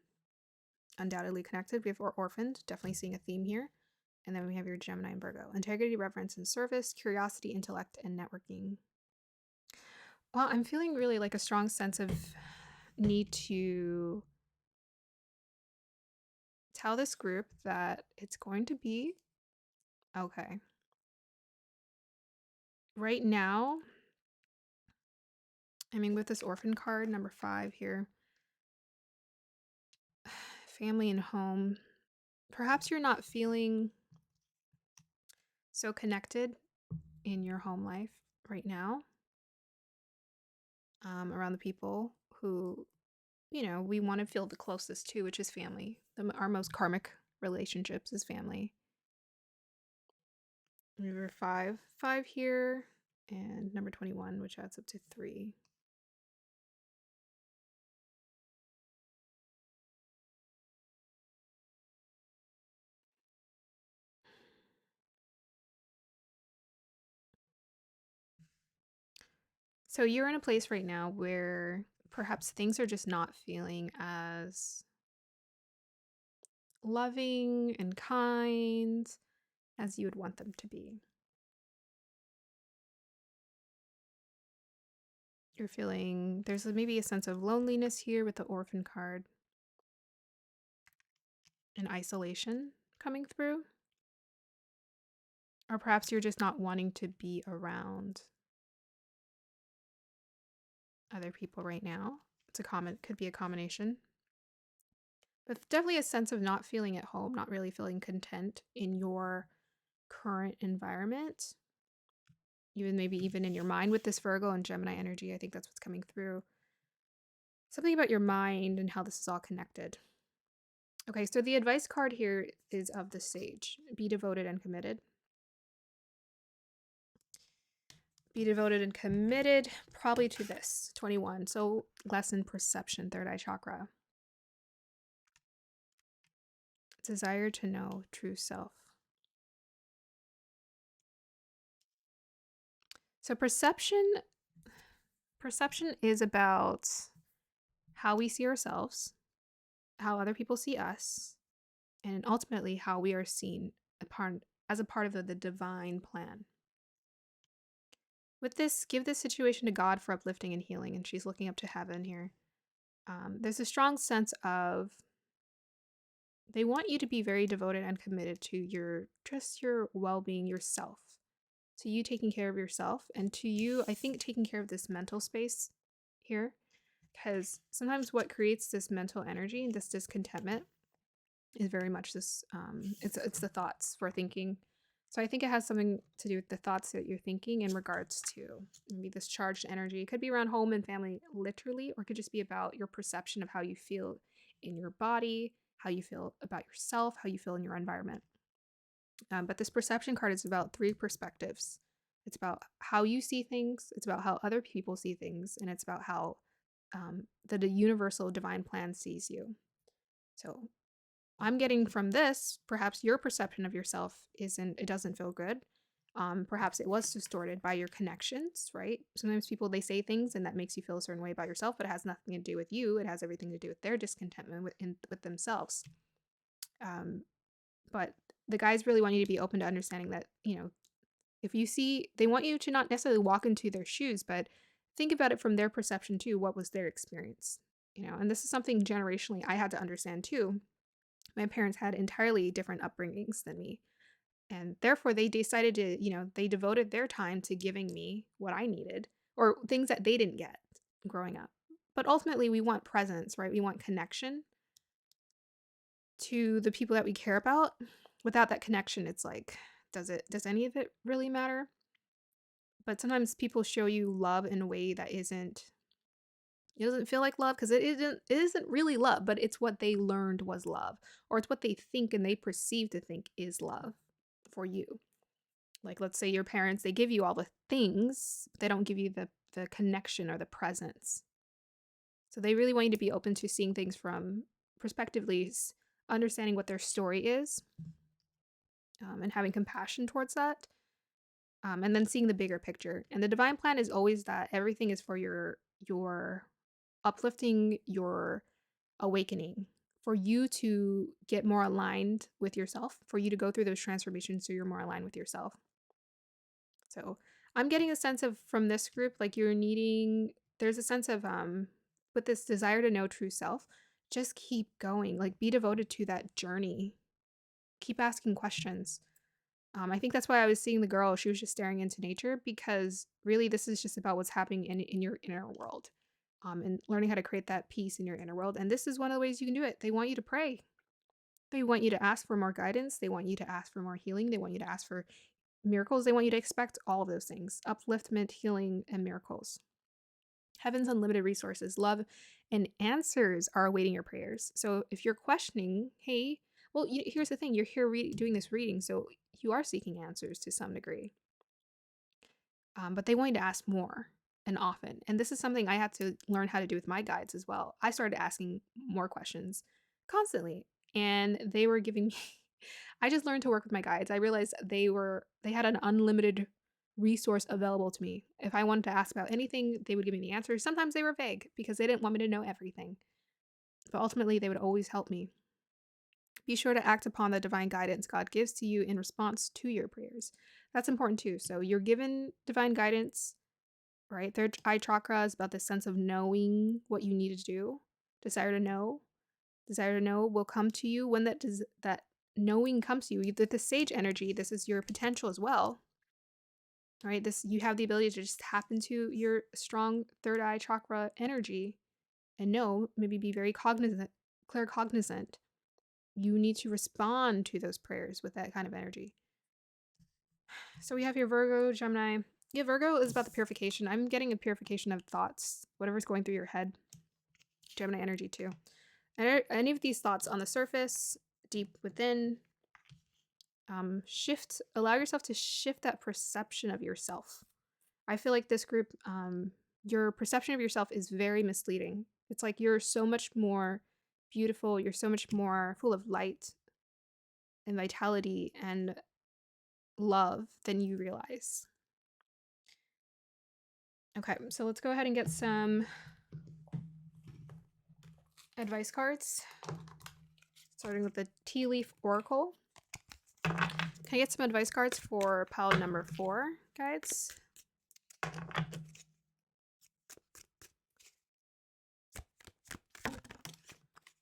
S1: Undoubtedly connected. We have orphaned. Definitely seeing a theme here. And then we have your Gemini and Virgo. Integrity, reverence, and service. Curiosity, intellect, and networking. Well, I'm feeling really like a strong sense of need to tell this group that it's going to be okay. Right now, I mean, with this orphan card, number 5 here, family and home, perhaps you're not feeling so connected in your home life right now, around the people who, we want to feel the closest to, which is family. Our most karmic relationships is family. Number 5 here, and number 21, which adds up to 3. So you're in a place right now where perhaps things are just not feeling as loving and kind as you would want them to be. You're feeling there's maybe a sense of loneliness here with the orphan card and isolation coming through. Or perhaps you're just not wanting to be around other people right now. Could be a combination. But definitely a sense of not feeling at home, not really feeling content in your current environment. Even in your mind with this Virgo and Gemini energy. I think that's what's coming through. Something about your mind and how this is all connected. Okay, so the advice card here is of the Sage. Be devoted and committed. Be devoted and committed probably to this, 21. So lesson perception, third eye chakra. Desire to know true self. So perception is about how we see ourselves, how other people see us, and ultimately how we are seen as a part of the divine plan. With this, give this situation to God for uplifting and healing, and she's looking up to heaven here. There's a strong sense of they want you to be very devoted and committed to your well-being, yourself, to you taking care of yourself, and to you, I think, taking care of this mental space here. Because sometimes what creates this mental energy and this discontentment is very much this, it's the thoughts we're thinking. So I think it has something to do with the thoughts that you're thinking in regards to maybe this charged energy. It could be around home and family, literally, or it could just be about your perception of how you feel in your body, how you feel about yourself, how you feel in your environment. But this perception card is about 3 perspectives. It's about how you see things, it's about how other people see things, and it's about how the universal divine plan sees you. So I'm getting from this, perhaps your perception of yourself it doesn't feel good. Perhaps it was distorted by your connections, right? Sometimes people, they say things and that makes you feel a certain way about yourself, but it has nothing to do with you. It has everything to do with their discontentment with themselves. But the guys really want you to be open to understanding that, if you see, they want you to not necessarily walk into their shoes, but think about it from their perception too. What was their experience? And this is something generationally I had to understand too. My parents had entirely different upbringings than me. And therefore, they decided to, they devoted their time to giving me what I needed or things that they didn't get growing up. But ultimately, we want presence, right? We want connection to the people that we care about. Without that connection, it's like, does any of it really matter? But sometimes people show you love in a way that it doesn't feel like love, because it isn't really love, but it's what they learned was love, or it's what they think and they perceive to think is love for you. Like, let's say your parents, they give you all the things, but they don't give you the connection or the presence. So they really want you to be open to seeing things from perspectively, understanding what their story is, and having compassion towards that, and then seeing the bigger picture. And the divine plan is always that everything is for your uplifting, your awakening, for you to get more aligned with yourself, for you to go through those transformations so you're more aligned with yourself. So I'm getting a sense of, from this group, like there's a sense of, with this desire to know true self, just keep going, like be devoted to that journey. Keep asking questions. I think that's why I was seeing the girl, she was just staring into nature, because really this is just about what's happening in your inner world, and learning how to create that peace in your inner world. And this is one of the ways you can do it. They want you to pray. They want you to ask for more guidance. They want you to ask for more healing. They want you to ask for miracles. They want you to expect all of those things: upliftment, healing, and miracles. Heaven's unlimited resources, love, and answers are awaiting your prayers. So if you're questioning, hey, well, here's the thing: you're here doing this reading, so you are seeking answers to some degree. But they want you to ask more and often. And this is something I had to learn how to do with my guides as well. I started asking more questions constantly, and they were giving me I just learned to work with my guides. I realized they had an unlimited resource available to me. If I wanted to ask about anything, they would give me the answers. Sometimes they were vague because they didn't want me to know everything. But ultimately, they would always help me. Be sure to act upon the divine guidance God gives to you in response to your prayers. That's important too. So you're given divine guidance, right? Third eye chakra is about the sense of knowing what you need to do. Desire to know will come to you when that knowing comes to you. The sage energy, this is your potential as well, right? You have the ability to just tap into your strong third eye chakra energy and know, maybe be very claircognizant. You need to respond to those prayers with that kind of energy. So we have your Virgo, Gemini. Yeah, Virgo is about the purification. I'm getting a purification of thoughts, whatever's going through your head. Gemini energy too. And any of these thoughts on the surface, deep within, allow yourself to shift that perception of yourself. I feel like this group, your perception of yourself is very misleading. It's like you're so much more beautiful, you're so much more full of light and vitality and love than you realize. Okay, so let's go ahead and get some advice cards, starting with the Tea Leaf Oracle. Can I get some advice cards for pile number 4, guides?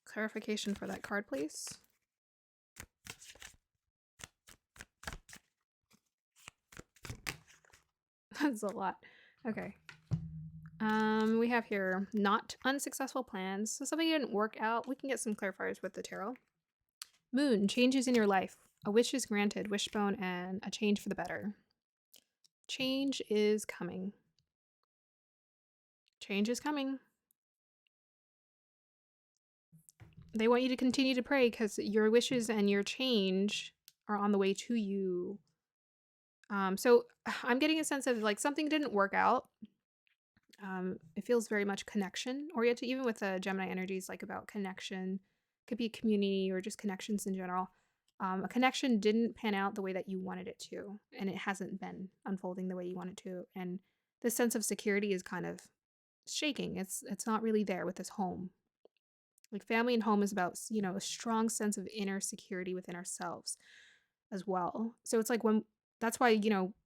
S1: Clarification for that card, please. That's a lot. Okay. We have here not unsuccessful plans. So something didn't work out. We can get some clarifiers with the tarot. Moon, changes in your life. A wish is granted, wishbone, and a change for the better. Change is coming. Change is coming. They want you to continue to pray because your wishes and your change are on the way to you. So I'm getting a sense of like something didn't work out. It feels very much connection oriented, even with the Gemini energies, like about connection. Could be community or just connections in general. A connection didn't pan out the way that you wanted it to, and it hasn't been unfolding the way you want it to. And this sense of security is kind of shaking. It's not really there with this home. Like family and home is about, a strong sense of inner security within ourselves as well. So it's like when that's why,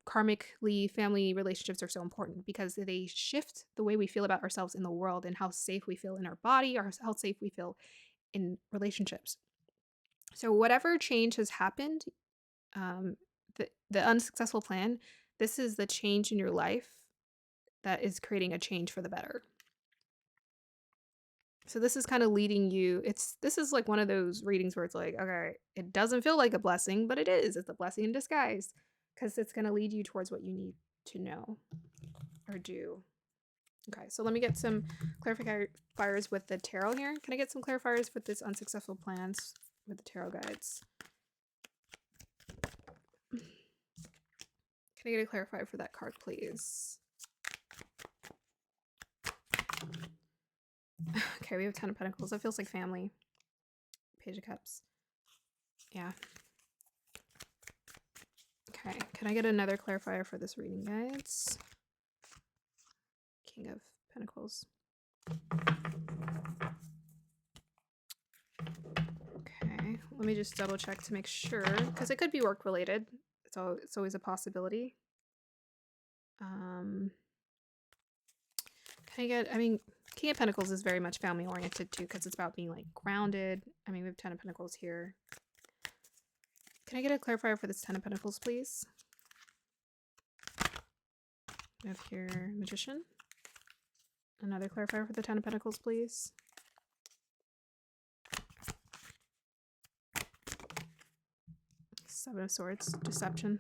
S1: karmically family relationships are so important because they shift the way we feel about ourselves in the world and how safe we feel in our body or how safe we feel in relationships. So whatever change has happened, um, the unsuccessful plan, this is the change in your life that is creating a change for the better. So this is kind of leading you. This is like one of those readings where it's like, okay, it doesn't feel like a blessing, but it is. It's a blessing in disguise because it's going to lead you towards what you need to know or do. Okay, so let me get some clarifiers with the tarot here. Can I get some clarifiers with this unsuccessful plans with the tarot guides? Can I get a clarifier for that card, please? Okay, we have 10 of Pentacles. That feels like family. Page of Cups. Yeah. Okay, can I get another clarifier for this reading, guides? King of Pentacles. Okay, let me just double check to make sure, because it could be work related. It's always a possibility. Can I get, King of Pentacles is very much family oriented too, because it's about being like grounded. We have 10 of Pentacles here. Can I get a clarifier for this 10 of Pentacles, please? We have here Magician. Another clarifier for the 10 of Pentacles, please. Seven of Swords, Deception.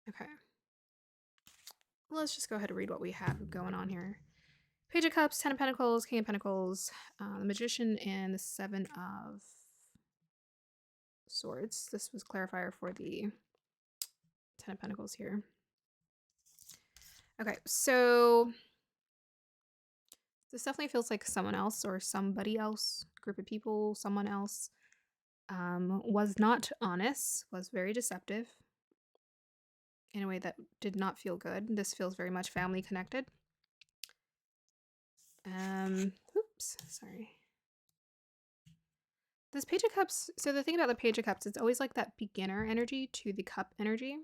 S1: Okay. Let's just go ahead and read what we have going on here. Page of Cups, 10 of Pentacles, King of Pentacles, the Magician, and the 7 of Swords. This was clarifier for the 10 of Pentacles here. Okay, so this definitely feels like someone else or somebody else, group of people, someone else, was not honest, was very deceptive in a way that did not feel good. This feels very much family connected. Oops, sorry. This Page of Cups, so the thing about the Page of Cups, it's always like that beginner energy to the cup energy.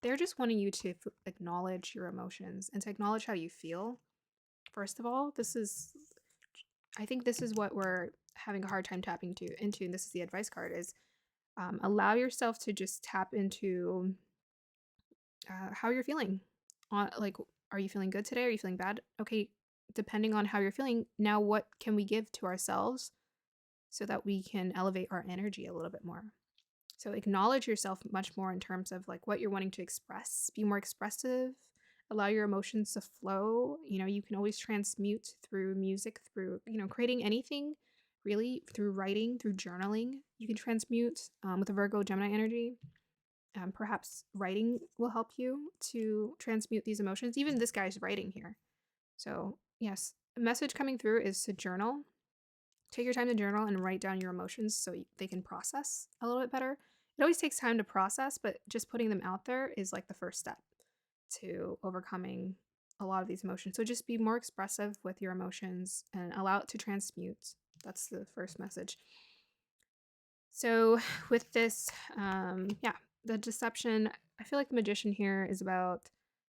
S1: They're just wanting you to acknowledge your emotions and to acknowledge how you feel. First of all, I think this is what we're having a hard time tapping into, and this is the advice card, is allow yourself to just tap into how you're feeling. Like, are you feeling good today? Are you feeling bad? Okay, depending on how you're feeling, now what can we give to ourselves so that we can elevate our energy a little bit more? So acknowledge yourself much more in terms of like what you're wanting to express. Be more expressive. Allow your emotions to flow. You can always transmute through music, through, creating anything really, through writing, through journaling. You can transmute with the Virgo Gemini energy. Perhaps writing will help you to transmute these emotions. Even this guy's writing here. So yes, a message coming through is to journal. Take your time to journal and write down your emotions so they can process a little bit better. It always takes time to process, but just putting them out there is like the first step to overcoming a lot of these emotions. So just be more expressive with your emotions and allow it to transmute. That's the first message. So with this, the deception, I feel like the Magician here is about,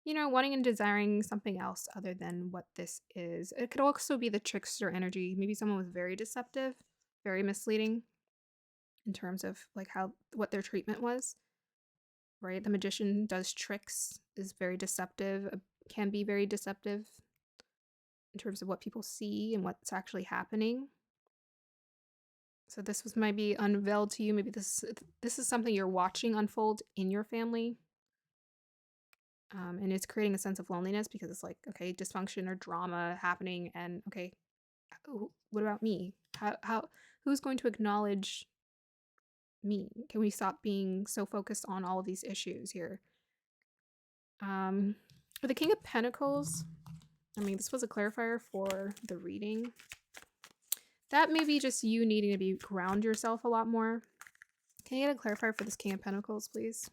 S1: wanting and desiring something else other than what this is. It could also be the trickster energy. Maybe someone was very deceptive, very misleading in terms of like what their treatment was. right? The magician does tricks, is very deceptive, can be very deceptive in terms of what people see and what's actually happening. So this was might be unveiled to you. Maybe this is something you're watching unfold in your family. And it's creating a sense of loneliness because it's like, okay, dysfunction or drama happening, and okay, what about me? Who's going to acknowledge me? Can we stop being so focused on all of these issues here? For the King of Pentacles, I mean, this was a clarifier for the reading. That may be just you needing to ground yourself a lot more. Can you get a clarifier for this King of Pentacles, please?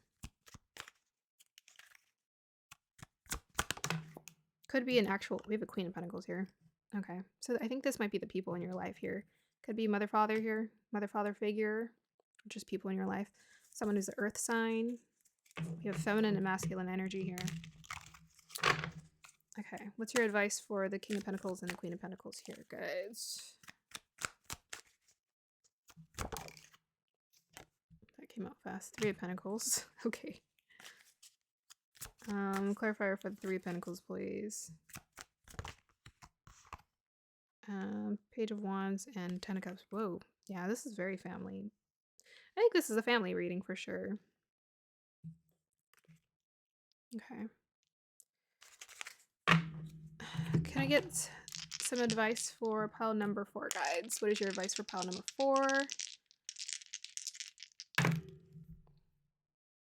S1: Could be an actual, we have a Queen of Pentacles here. Okay, so I think this might be the people in your life here. Could be mother, father here, mother, father figure, just people in your life. Someone who's the earth sign. We have feminine and masculine energy here. Okay, what's your advice for the King of Pentacles and the Queen of Pentacles here, guys? That came out fast. Three of Pentacles. Okay. Clarifier for the Three of Pentacles, please. Page of Wands and Ten of Cups. Whoa. Yeah, this is very family. I think this is a family reading for sure. Okay. Can I get some advice for pile number 4, guides? What is your advice for pile number 4?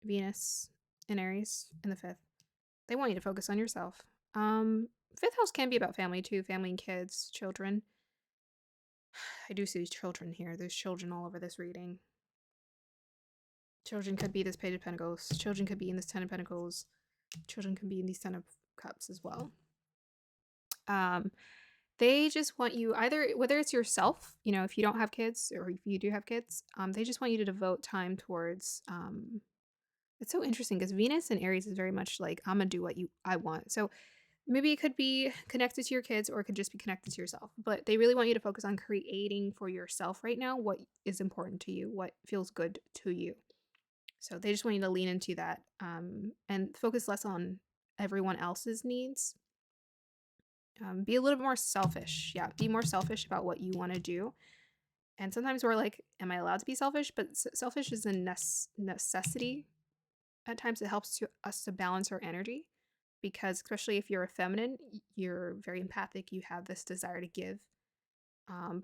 S1: Venus and Aries in the 5th. They want you to focus on yourself. 5th house can be about family too. Family and kids, children. I do see children here. There's children all over this reading. Children could be this Page of Pentacles. Children could be in this Ten of Pentacles. Children can be in these Ten of Cups as well. They just want you, either whether it's yourself, you know, if you don't have kids or if you do have kids, they just want you to devote time towards. It's so interesting because Venus and Aries is very much like, I'm gonna do what I want. So maybe it could be connected to your kids or it could just be connected to yourself. But they really want you to focus on creating for yourself right now what is important to you, what feels good to you. So they just want you to lean into that and focus less on everyone else's needs. Be a little bit more selfish. Yeah, be more selfish about what you want to do. And sometimes we're like, am I allowed to be selfish? But selfish is a necessity. At times it helps us to balance our energy, because especially if you're a feminine, you're very empathic. You have this desire to give.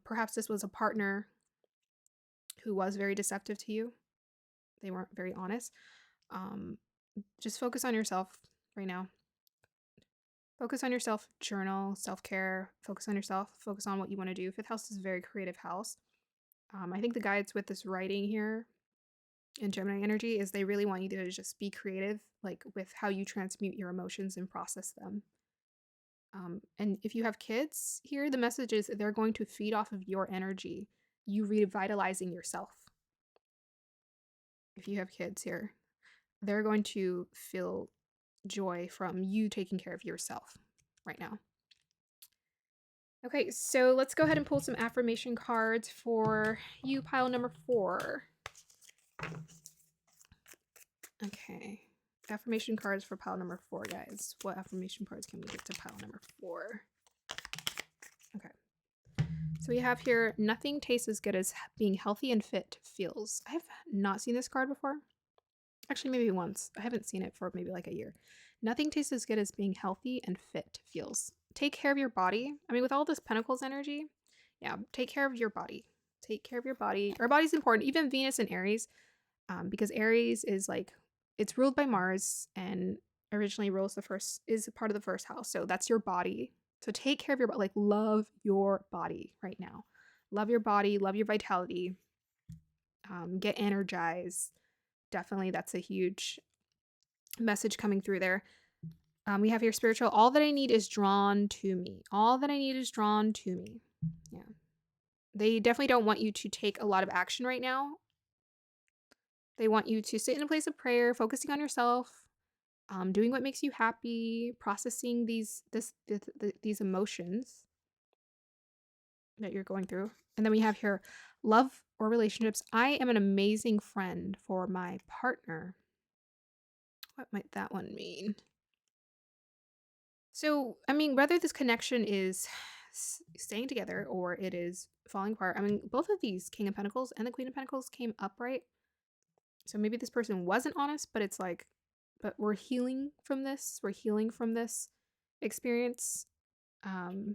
S1: Perhaps this was a partner who was very deceptive to you. They weren't very honest. Just focus on yourself right now. Focus on yourself, journal, self-care, focus on yourself, focus on what you want to do. 5th house is a very creative house. I think the guides with this writing here in Gemini energy is they really want you to just be creative, like with how you transmute your emotions and process them. And if you have kids here, the message is they're going to feed off of your energy, you revitalizing yourself. If you have kids here, they're going to feel joy from you taking care of yourself right now. Okay, so let's go ahead and pull some affirmation cards for you, pile number 4. Okay, affirmation cards for pile number 4, guys. What affirmation cards can we get to pile number 4? Okay, so we have here, nothing tastes as good as being healthy and fit feels. I have not seen this card before. Actually, maybe once. I haven't seen it for maybe like a year. Nothing tastes as good as being healthy and fit feels. Take care of your body. I mean, with all this Pentacles energy, yeah, take care of your body. Take care of your body. Our body's important. Even Venus and Aries, because Aries is like, it's ruled by Mars and originally is part of the 1st house. So that's your body. So take care of your body. Like, love your body right now. Love your body. Love your vitality. Get energized. Definitely, that's a huge message coming through there. We have here spiritual. All that I need is drawn to me. All that I need is drawn to me. Yeah. They definitely don't want you to take a lot of action right now. They want you to sit in a place of prayer, focusing on yourself, doing what makes you happy, processing these emotions that you're going through. And then we have here love or relationships. I am an amazing friend for my partner. What might that one mean? So, I mean, whether this connection is staying together or it is falling apart, I mean, both of these King of Pentacles and the Queen of Pentacles came upright. So maybe this person wasn't honest, but it's like, but we're healing from this. We're healing from this experience. Um,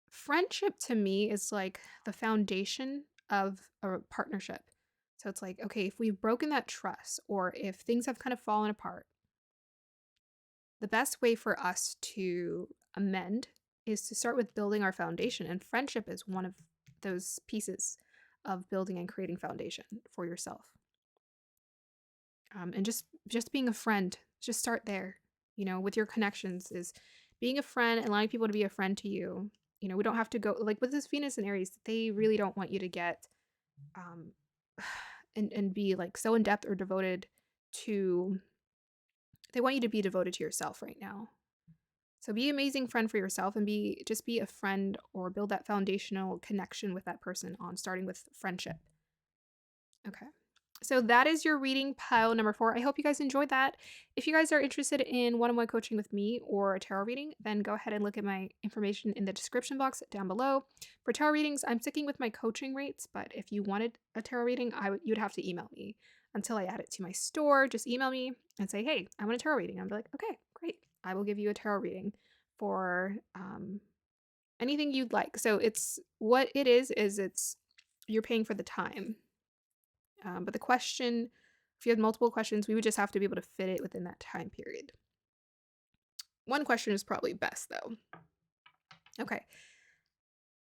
S1: Friendship to me is like the foundation of a partnership. So it's like, okay, if we've broken that trust or if things have kind of fallen apart, the best way for us to amend is to start with building our foundation. And friendship is one of those pieces of building and creating foundation for yourself. And just being a friend, just start there, with your connections is being a friend and allowing people to be a friend to you. We don't have to go like with this Venus and Aries, they really don't want you to get um and be like so in depth or devoted to they want you to be devoted to yourself right now. So be an amazing friend for yourself and just be a friend or build that foundational connection with that person on starting with friendship. Okay. So that is your reading pile number 4. I hope you guys enjoyed that. If you guys are interested in one-on-one coaching with me or a tarot reading, then go ahead and look at my information in the description box down below. For tarot readings, I'm sticking with my coaching rates, but if you wanted a tarot reading, you'd have to email me until I add it to my store. Just email me and say, hey, I want a tarot reading. I'll be like, okay, great. I will give you a tarot reading for anything you'd like. So it's what it is it's you're paying for the time. But the question, if you had multiple questions, we would just have to be able to fit it within that time period. One question is probably best, though. Okay.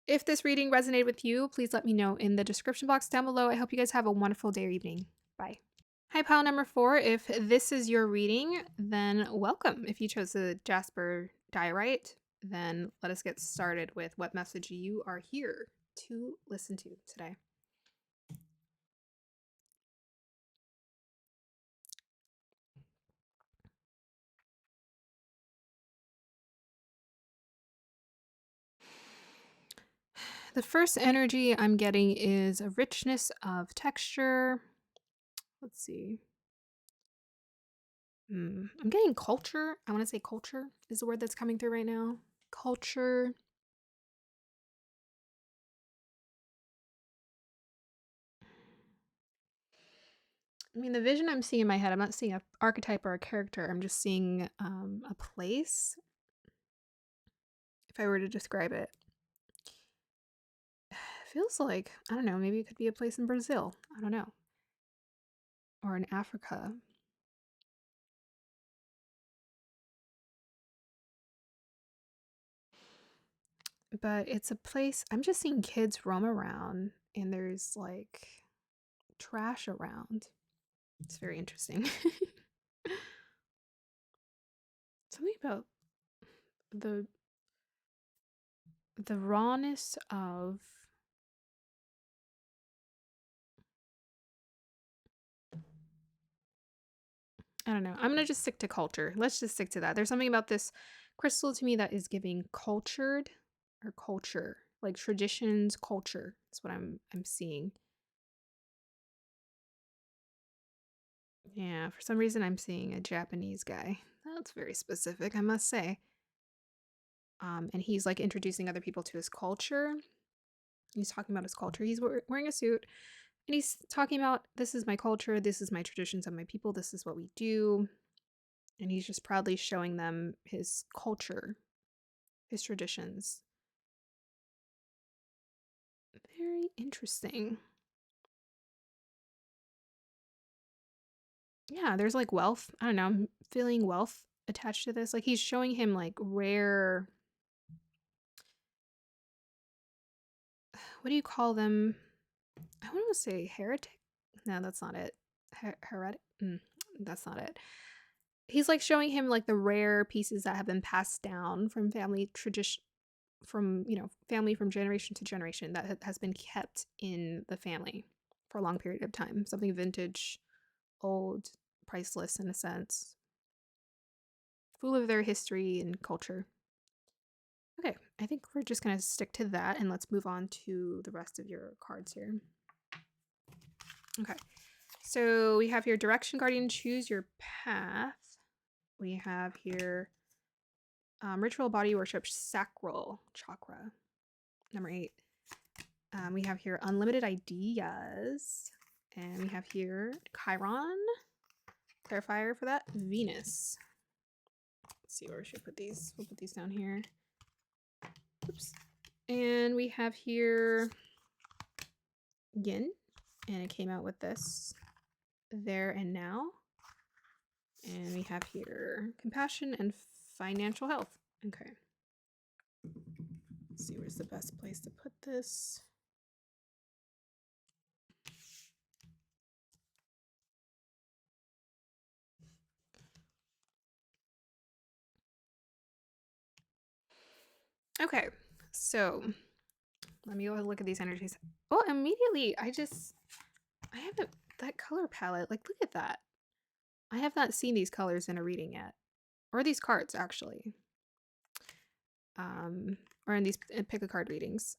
S1: If this reading resonated with you, please let me know in the description box down below. I hope you guys have a wonderful day or evening. Bye. Hi, pile number 4. If this is your reading, then welcome. If you chose the Jasper Diorite, then let us get started with what message you are here to listen to today. The first energy I'm getting is a richness of texture. Let's see. I'm getting culture. I want to say culture is the word that's coming through right now. Culture. I mean, the vision I'm seeing in my head, I'm not seeing an archetype or a character. I'm just seeing a place. If I were to describe it, feels like, I don't know, maybe it could be a place in Brazil. I don't know. Or in Africa. But it's a place, I'm just seeing kids roam around and there's like trash around. It's very interesting. Something about the rawness of I don't know. I'm going to just stick to culture. Let's just stick to that. There's something about this crystal to me that is giving cultured or culture, like traditions, culture. That's what I'm seeing. Yeah, for some reason I'm seeing a Japanese guy. That's very specific, I must say. And he's like introducing other people to his culture. He's talking about his culture. He's wearing a suit and he's talking about this is my culture, this is my traditions of my people, this is what we do. And he's just proudly showing them his culture, his traditions. Very interesting. Yeah, there's like wealth. I don't know. I'm feeling wealth attached to this. Like he's showing him like rare. What do you call them? I want to say heretic. No, that's not it. Heretic. That's not it. He's like showing him like the rare pieces that have been passed down from family tradition, from family from generation to generation that has been kept in the family for a long period of time. Something vintage, old, priceless in a sense, full of their history and culture. Okay, I think we're just going to stick to that and let's move on to the rest of your cards here. Okay, So we have here direction guardian, choose your path. We have here ritual body worship, sacral chakra. Number 8. We have here unlimited ideas. And we have here Chiron. Clarifier for that, Venus. Let's see where we should put these. We'll put these down here. Oops. And we have here Yin. And it came out with this. There and now. And we have here compassion and financial health. Okay. Let's see where's the best place to put this. Okay, so let me go look at these energies. Oh, immediately I haven't, that color palette, like look at that. I have not seen these colors in a reading yet. Or these cards actually. Or in these pick a card readings.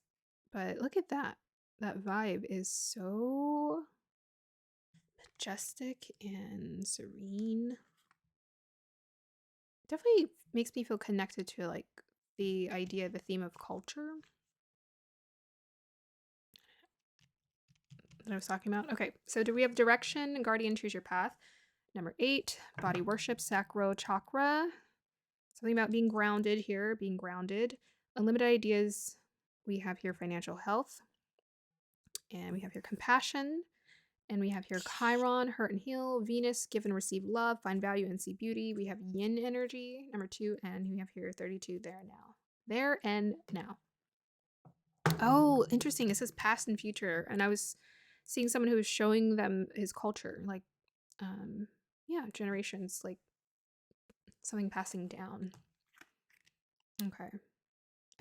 S1: But look at that. That vibe is so majestic and serene. Definitely makes me feel connected to like the idea, the theme of culture that I was talking about. Okay, so do we have direction, guardian, choose your path. Number 8, body worship, sacral chakra. Something about being grounded here, being grounded. Unlimited ideas. We have here financial health. And we have here compassion. And we have here Chiron, hurt and heal. Venus, give and receive love, find value and see beauty. We have yin energy, number 2. And we have here 32, there and now. There and now. Oh, interesting. It says past and future. And I was seeing someone who was showing them his culture. Like, yeah, generations. Like, something passing down. Okay.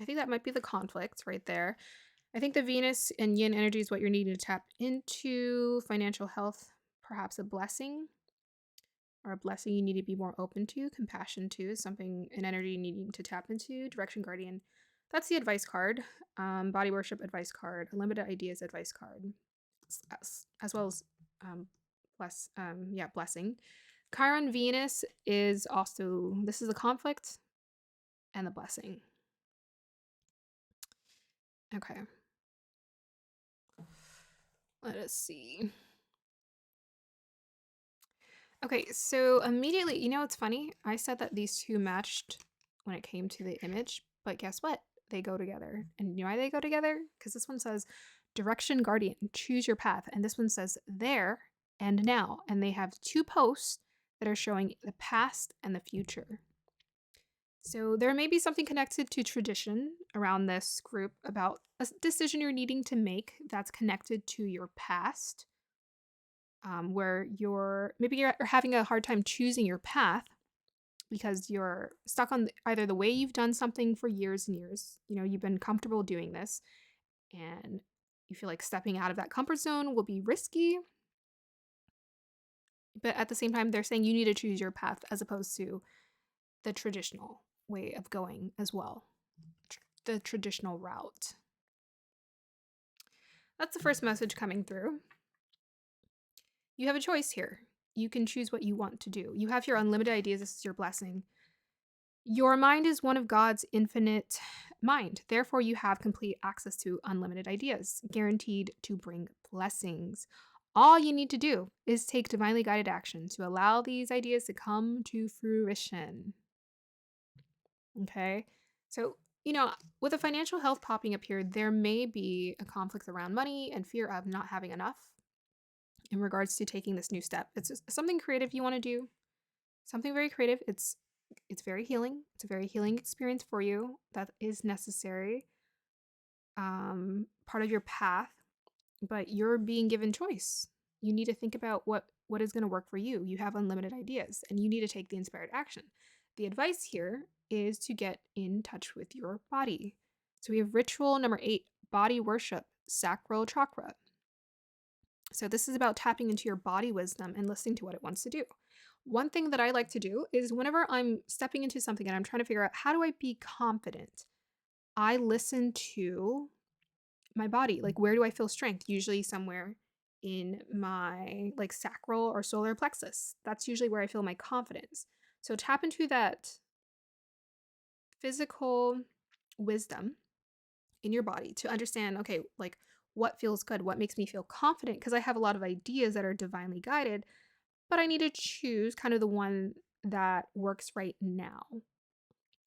S1: I think that might be the conflict right there. I think the Venus and yin energy is what you're needing to tap into. Financial health, perhaps a blessing. Or a blessing you need to be more open to. Compassion, too, is something, an energy you need to tap into. Direction guardian. That's the advice card. Body worship advice card. Unlimited ideas advice card. As well as blessing. Chiron Venus is also, this is the conflict and the blessing. Okay. Let us see. Okay, so immediately, you know what's funny? I said that these two matched when it came to the image, but guess what? They go together. And you know why they go together? Because this one says direction guardian, choose your path. And this one says there and now. And they have 2 posts that are showing the past and the future. So there may be something connected to tradition around this group about a decision you're needing to make that's connected to your past, where you're having a hard time choosing your path because you're stuck on either the way you've done something for years and years. You know, you've been comfortable doing this and you feel like stepping out of that comfort zone will be risky. But at the same time, they're saying you need to choose your path as opposed to the traditional way of going as well. The traditional route. That's the first message coming through. You have a choice here. You can choose what you want to do. You have your unlimited ideas. This is your blessing. Your mind is one of God's infinite mind. Therefore, you have complete access to unlimited ideas, guaranteed to bring blessings. All you need to do is take divinely guided action to allow these ideas to come to fruition. Okay? So, you know, with a financial health popping up here, there may be a conflict around money and fear of not having enough in regards to taking this new step. It's something creative you want to do. Something very creative. It's very healing. It's a very healing experience for you that is necessary. Part of your path, but you're being given choice. You need to think about what is going to work for you. You have unlimited ideas and you need to take the inspired action. The advice here is to get in touch with your body. So we have ritual number 8, body worship, sacral chakra. So this is about tapping into your body wisdom and listening to what it wants to do. One thing that I like to do is whenever I'm stepping into something and I'm trying to figure out how do I be confident, I listen to my body. Like, where do I feel strength? Usually somewhere in my like sacral or solar plexus. That's usually where I feel my confidence. So tap into that physical wisdom in your body to understand, okay, like what feels good, what makes me feel confident, because I have a lot of ideas that are divinely guided, but I need to choose kind of the one that works right now,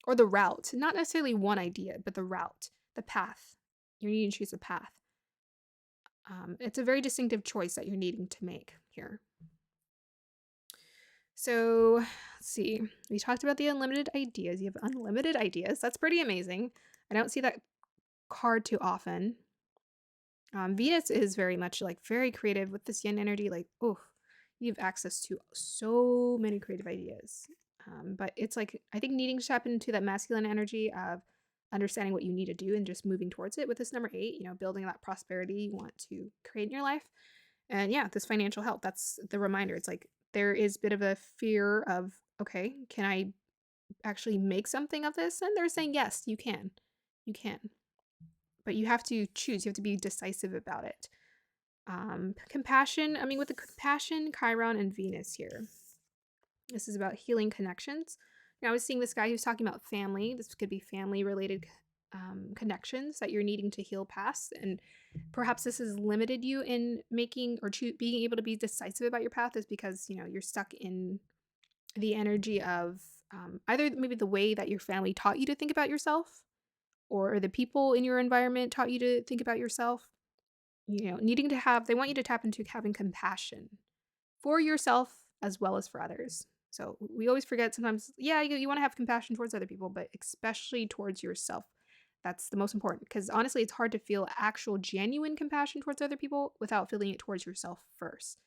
S1: or the route, not necessarily one idea, but the route, the path. You're needing to choose a path. It's a very distinctive choice that you're needing to make here. So let's see. We talked about the unlimited ideas. You have unlimited ideas. That's pretty amazing. I don't see that card too often. Venus is very much like very creative with this yin energy. Like, oh, you have access to so many creative ideas. But it's like, I think needing to tap into that masculine energy of understanding what you need to do and just moving towards it with this number 8, building that prosperity you want to create in your life. And yeah, this financial health, that's the reminder. It's like there is a bit of a fear of, okay, can I actually make something of this? And they're saying, yes, you can. You can. But you have to choose. You have to be decisive about it. Compassion. I mean, with the compassion, Chiron, and Venus here. This is about healing connections. Now, I was seeing this guy who's talking about family. This could be family-related connections that you're needing to heal past. And perhaps this has limited you in making or being able to be decisive about your path is because, you're stuck in the energy of either maybe the way that your family taught you to think about yourself, or the people in your environment taught you to think about yourself. Needing to they want you to tap into having compassion for yourself as well as for others. So we always forget sometimes, yeah, you want to have compassion towards other people, but especially towards yourself. That's the most important, because honestly, it's hard to feel actual genuine compassion towards other people without feeling it towards yourself first.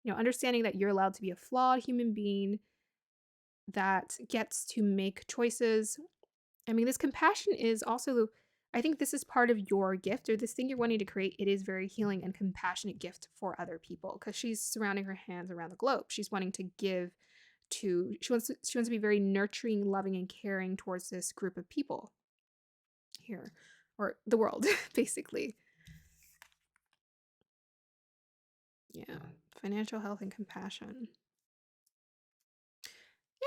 S1: Understanding that you're allowed to be a flawed human being that gets to make choices. I mean, this compassion is also, I think this is part of your gift, or this thing you're wanting to create. It is very healing and compassionate gift for other people, because she's surrounding her hands around the globe. She's wanting to give she wants to be very nurturing, loving, and caring towards this group of people here, or the world, basically. Yeah, financial health and compassion.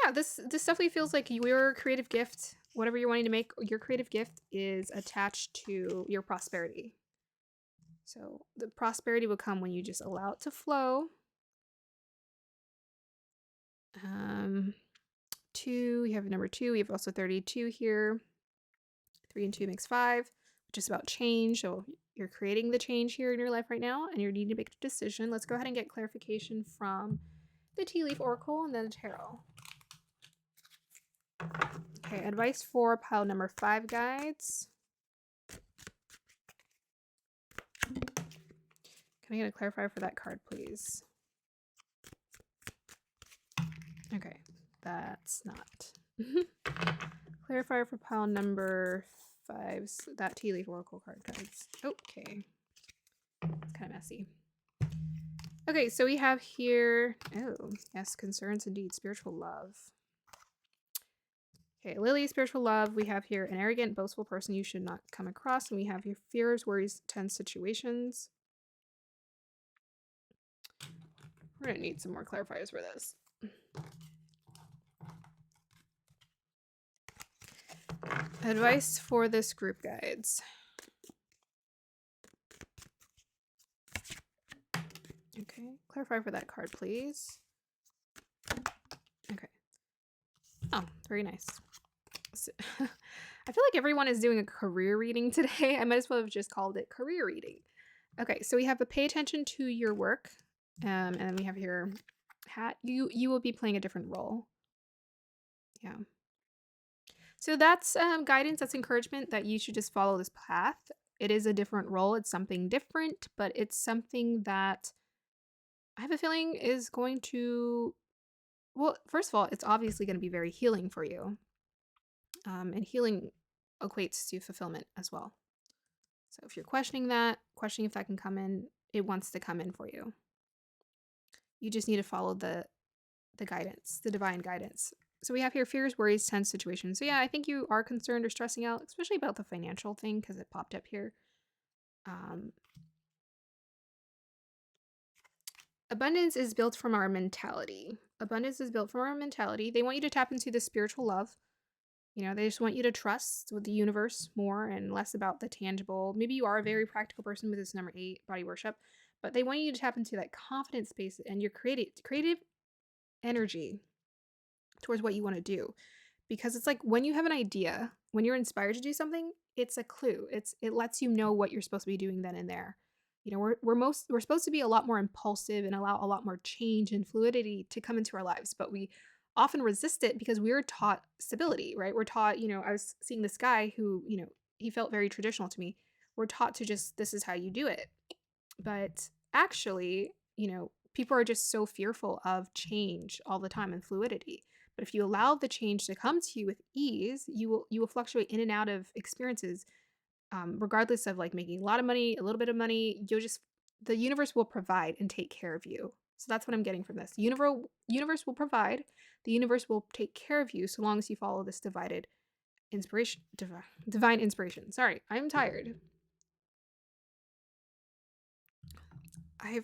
S1: Yeah, this definitely feels like your creative gift, whatever you're wanting to make, your creative gift is attached to your prosperity. So the prosperity will come when you just allow it to flow. 2, we have number 2. We have also 32 here. 3 and 2 makes 5, which is about change. So you're creating the change here in your life right now, and you need to make a decision. Let's go ahead and get clarification from the Tea Leaf Oracle and then the Tarot. Okay, advice for pile number 5, guides. Can I get a clarifier for that card, please? Okay, that's not. Clarifier for pile number 5's, that Tea Leaf Oracle card, guys. Okay. It's kind of messy. Okay, so we have here, oh, yes, concerns indeed, spiritual love. Okay, Lily, spiritual love. We have here an arrogant, boastful person you should not come across. And we have here fears, worries, tense situations. We're going to need some more clarifiers for this. Advice for this group, guides. Okay, clarify for that card, please. Okay. Oh, very nice. So, I feel like everyone is doing a career reading today. I might as well have just called it career reading. Okay, so we have the pay attention to your work. And then we have here hat. You will be playing a different role. Yeah. So that's guidance, that's encouragement that you should just follow this path. It is a different role. It's something different, but it's something that I have a feeling is going to, well, first of all, it's obviously going to be very healing for you. And healing equates to fulfillment as well. So if you're questioning if that can come in, it wants to come in for you. You just need to follow the guidance, the divine guidance. So we have here fears, worries, tense situations. So yeah, I think you are concerned or stressing out, especially about the financial thing because it popped up here. Abundance is built from our mentality. Abundance is built from our mentality. They want you to tap into the spiritual love. They just want you to trust with the universe more and less about the tangible. Maybe you are a very practical person with this number 8, body worship, but they want you to tap into that confidence space and your creative energy towards what you want to do. Because it's like when you have an idea, when you're inspired to do something, it's a clue. It lets you know what you're supposed to be doing then and there. We're supposed to be a lot more impulsive and allow a lot more change and fluidity to come into our lives, but we often resist it because we're taught stability, right? We're taught, I was seeing this guy who, he felt very traditional to me. We're taught to just, this is how you do it. But actually, people are just so fearful of change all the time and fluidity. But if you allow the change to come to you with ease, you will fluctuate in and out of experiences, regardless of like making a lot of money, a little bit of money. The universe will provide and take care of you. So that's what I'm getting from this. The universe will provide. The universe will take care of you so long as you follow this divine inspiration. Sorry, I'm tired.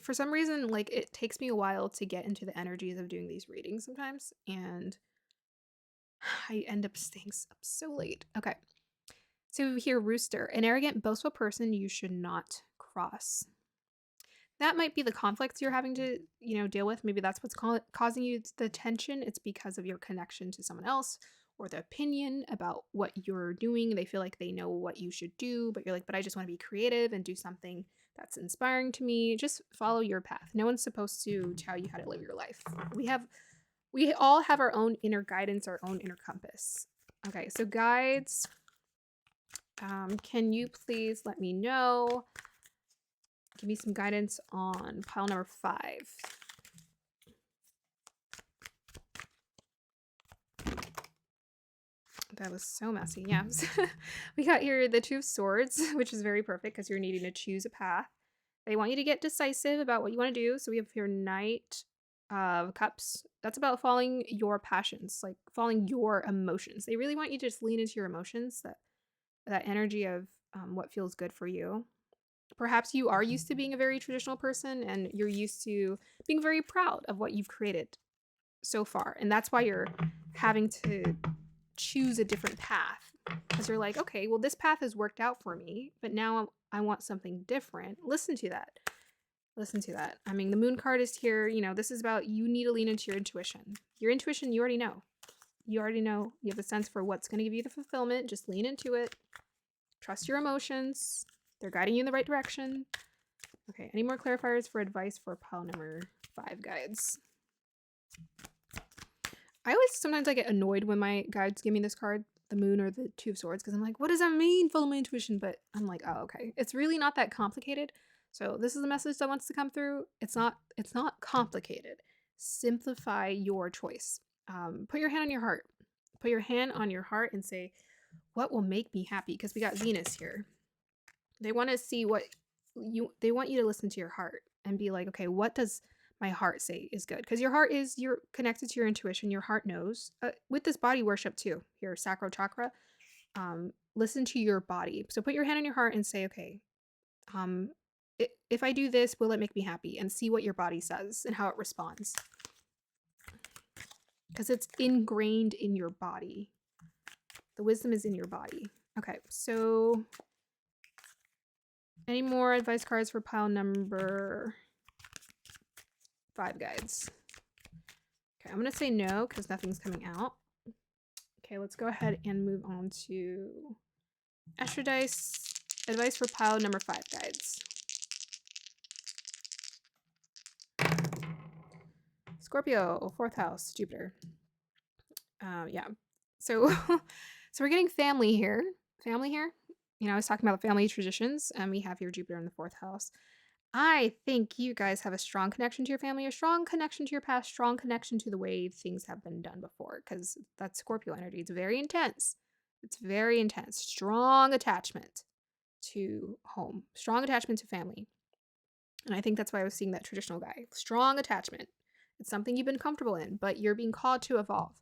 S1: For some reason, like, it takes me a while to get into the energies of doing these readings sometimes, and I end up staying up so late. Okay. So here, rooster, an arrogant, boastful person you should not cross. That might be the conflicts you're having to, deal with. Maybe that's what's causing you the tension. It's because of your connection to someone else or the opinion about what you're doing. They feel like they know what you should do, but you're like, but I just want to be creative and do something that's inspiring to me. Just follow your path. No one's supposed to tell you how to live your life. We all have our own inner guidance, our own inner compass. Okay, so guides, can you please let me know? Give me some guidance on pile number 5. That was so messy. Yeah. We got here the 2 of Swords, which is very perfect because you're needing to choose a path. They want you to get decisive about what you want to do. So we have here Knight of Cups. That's about following your passions, like following your emotions. They really want you to just lean into your emotions, that energy of what feels good for you. Perhaps you are used to being a very traditional person and you're used to being very proud of what you've created so far. And that's why you're having to choose a different path, because you're like, okay, well, this path has worked out for me, but now I want something different. Listen to that. I mean, the moon card is here. This is about, you need to lean into your intuition. Your intuition, you already know. You have a sense for what's going to give you the fulfillment. Just lean into it. Trust your emotions. They're guiding you in the right direction. Okay, any more clarifiers for advice for pile number 5, guides? Sometimes I get annoyed when my guides give me this card, the moon or the 2 of Swords, because I'm like, what does that mean? Follow my intuition. But I'm like, oh, okay. It's really not that complicated. So this is the message that wants to come through. It's not complicated. Simplify your choice. Put your hand on your heart. Put your hand on your heart and say, what will make me happy? Because we got Venus here. They want to see they want you to listen to your heart and be like, okay, what does my heart say is good? Because you're connected to your intuition. Your heart knows. With this body worship too, your sacral chakra, listen to your body. So put your hand on your heart and say, okay, if I do this, will it make me happy? And see what your body says and how it responds. Because it's ingrained in your body. The wisdom is in your body. Okay, so any more advice cards for pile number 5, guides? Okay, I'm going to say no because nothing's coming out. Okay, let's go ahead and move on to Astro Dice. Advice for pile number 5, guides. Scorpio, 4th house, Jupiter. Yeah. So we're getting family here. I was talking about family traditions, and we have here Jupiter in the 4th house. I think you guys have a strong connection to your family, a strong connection to your past, strong connection to the way things have been done before, because that's Scorpio energy. It's very intense. Strong attachment to home, strong attachment to family. And I think that's why I was seeing that traditional guy. Strong attachment. It's something you've been comfortable in, but you're being called to evolve.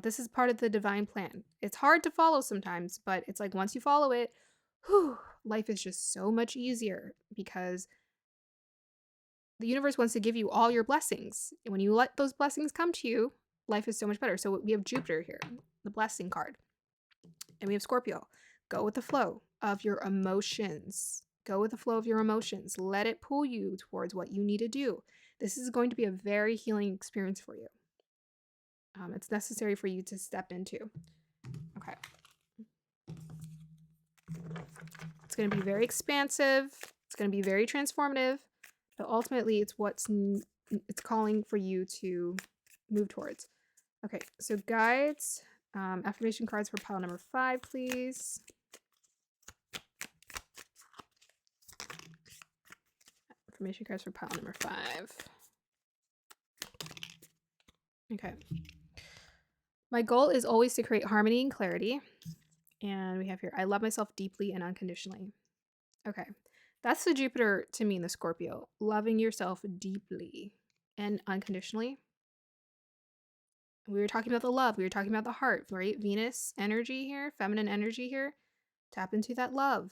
S1: This is part of the divine plan. It's hard to follow sometimes, but it's like once you follow it, life is just so much easier because The universe wants to give you all your blessings. And when you let those blessings come to you, life is so much better. So we have Jupiter here, the blessing card. And we have Scorpio. Go with the flow of your emotions. Go with the flow of your emotions. Let it pull you towards what you need to do. This is going to be a very healing experience for you. It's necessary for you to step into. Okay. It's going to be very expansive. It's going to be very transformative. But ultimately, it's calling for you to move towards. Okay, so guides, affirmation cards for pile number 5, please. Affirmation cards for pile number 5. Okay. My goal is always to create harmony and clarity. And we have here, I love myself deeply and unconditionally. Okay. That's the Jupiter to me in the Scorpio. Loving yourself deeply and unconditionally. We were talking about the love. We were talking about the heart, right? Venus energy here, feminine energy here. Tap into that love.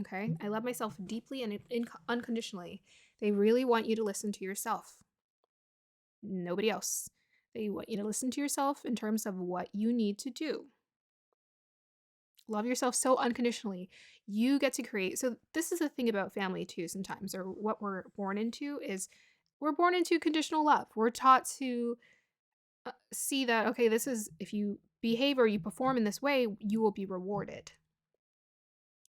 S1: Okay. I love myself deeply and unconditionally. They really want you to listen to yourself. Nobody else. They want you to listen to yourself in terms of what you need to do. Love yourself so unconditionally. You get to create. So this is the thing about family too sometimes, or what we're born into is we're born into conditional love. We're taught to see that, okay, this is, if you behave or you perform in this way, you will be rewarded.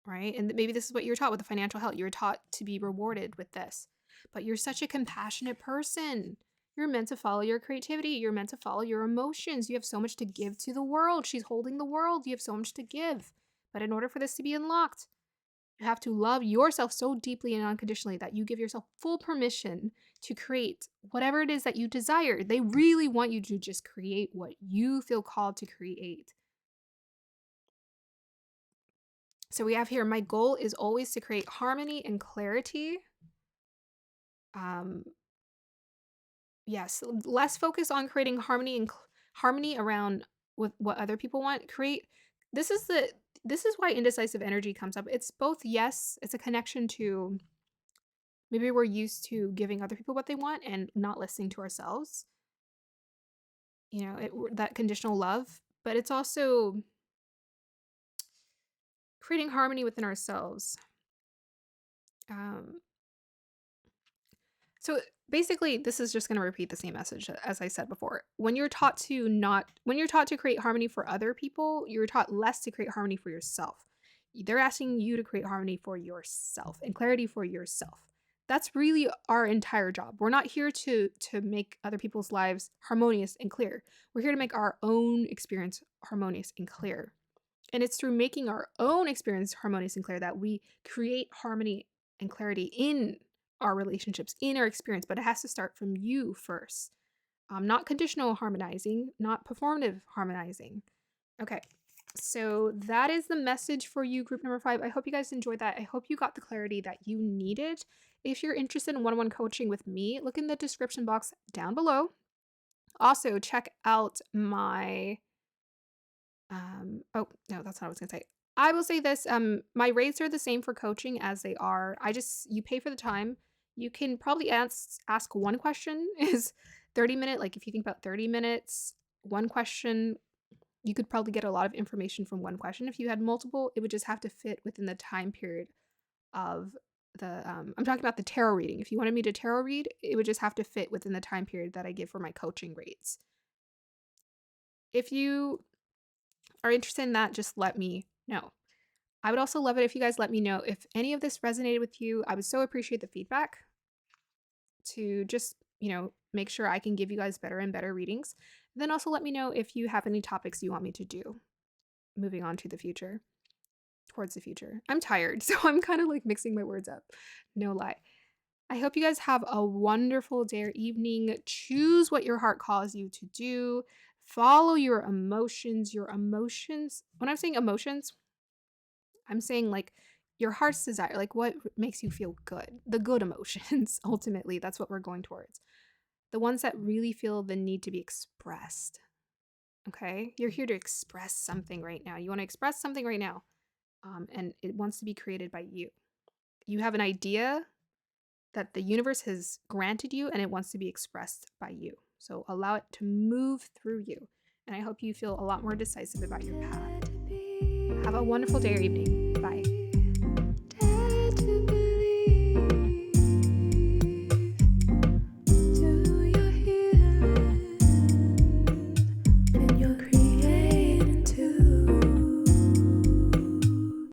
S1: Right? And maybe this is what you're taught with the financial health. You're taught to be rewarded with this. But you're such a compassionate person. You're meant to follow your creativity. You're meant to follow your emotions. You have so much to give to the world. She's holding the world. You have so much to give. But in order for this to be unlocked, you have to love yourself so deeply and unconditionally that you give yourself full permission to create whatever it is that you desire. They really want you to just create what you feel called to create. So we have here, my goal is always to create harmony and clarity. Yes, less focus on creating harmony around with what other people want. This is why indecisive energy comes up. It's both, yes, it's a connection to maybe we're used to giving other people what they want and not listening to ourselves. You know, that conditional love, but it's also creating harmony within ourselves. So basically, this is just going to repeat the same message as I said before. When you're taught to create harmony for other people, you're taught less to create harmony for yourself. They're asking you to create harmony for yourself and clarity for yourself. That's really our entire job. We're not here to make other people's lives harmonious and clear. We're here to make our own experience harmonious and clear. And it's through making our own experience harmonious and clear that we create harmony and clarity in our relationships, in our experience. But it has to start from you first. Not conditional harmonizing, not performative harmonizing. Okay, so that is the message for you, group number 5. I hope you guys enjoyed that. I hope you got the clarity that you needed. If you're interested in one-on-one coaching with me, look in the description box down below. Also, check out my oh, no, that's not what I was gonna say. I will say this, my rates are the same for coaching as they are. You pay for the time. You can probably ask one question is 30-minute. Like if you think about 30 minutes, one question, you could probably get a lot of information from one question. If you had multiple, it would just have to fit within the time period of the, I'm talking about the tarot reading. If you wanted me to tarot read, it would just have to fit within the time period that I give for my coaching rates. If you are interested in that, just let me know. I would also love it if you guys let me know if any of this resonated with you. I would so appreciate the feedback to just, make sure I can give you guys better and better readings. Then also let me know if you have any topics you want me to do moving on to the future, towards the future. I'm tired, so I'm kind of like mixing my words up. No lie. I hope you guys have a wonderful day or evening. Choose what your heart calls you to do. Follow your emotions. When I'm saying emotions, I'm saying like your heart's desire, like what makes you feel good. The good emotions, ultimately, that's what we're going towards. The ones that really feel the need to be expressed. Okay? You're here to express something right now. You want to express something right now. And it wants to be created by you. You have an idea that the universe has granted you and it wants to be expressed by you. So allow it to move through you. And I hope you feel a lot more decisive about your path. Have a wonderful day or evening.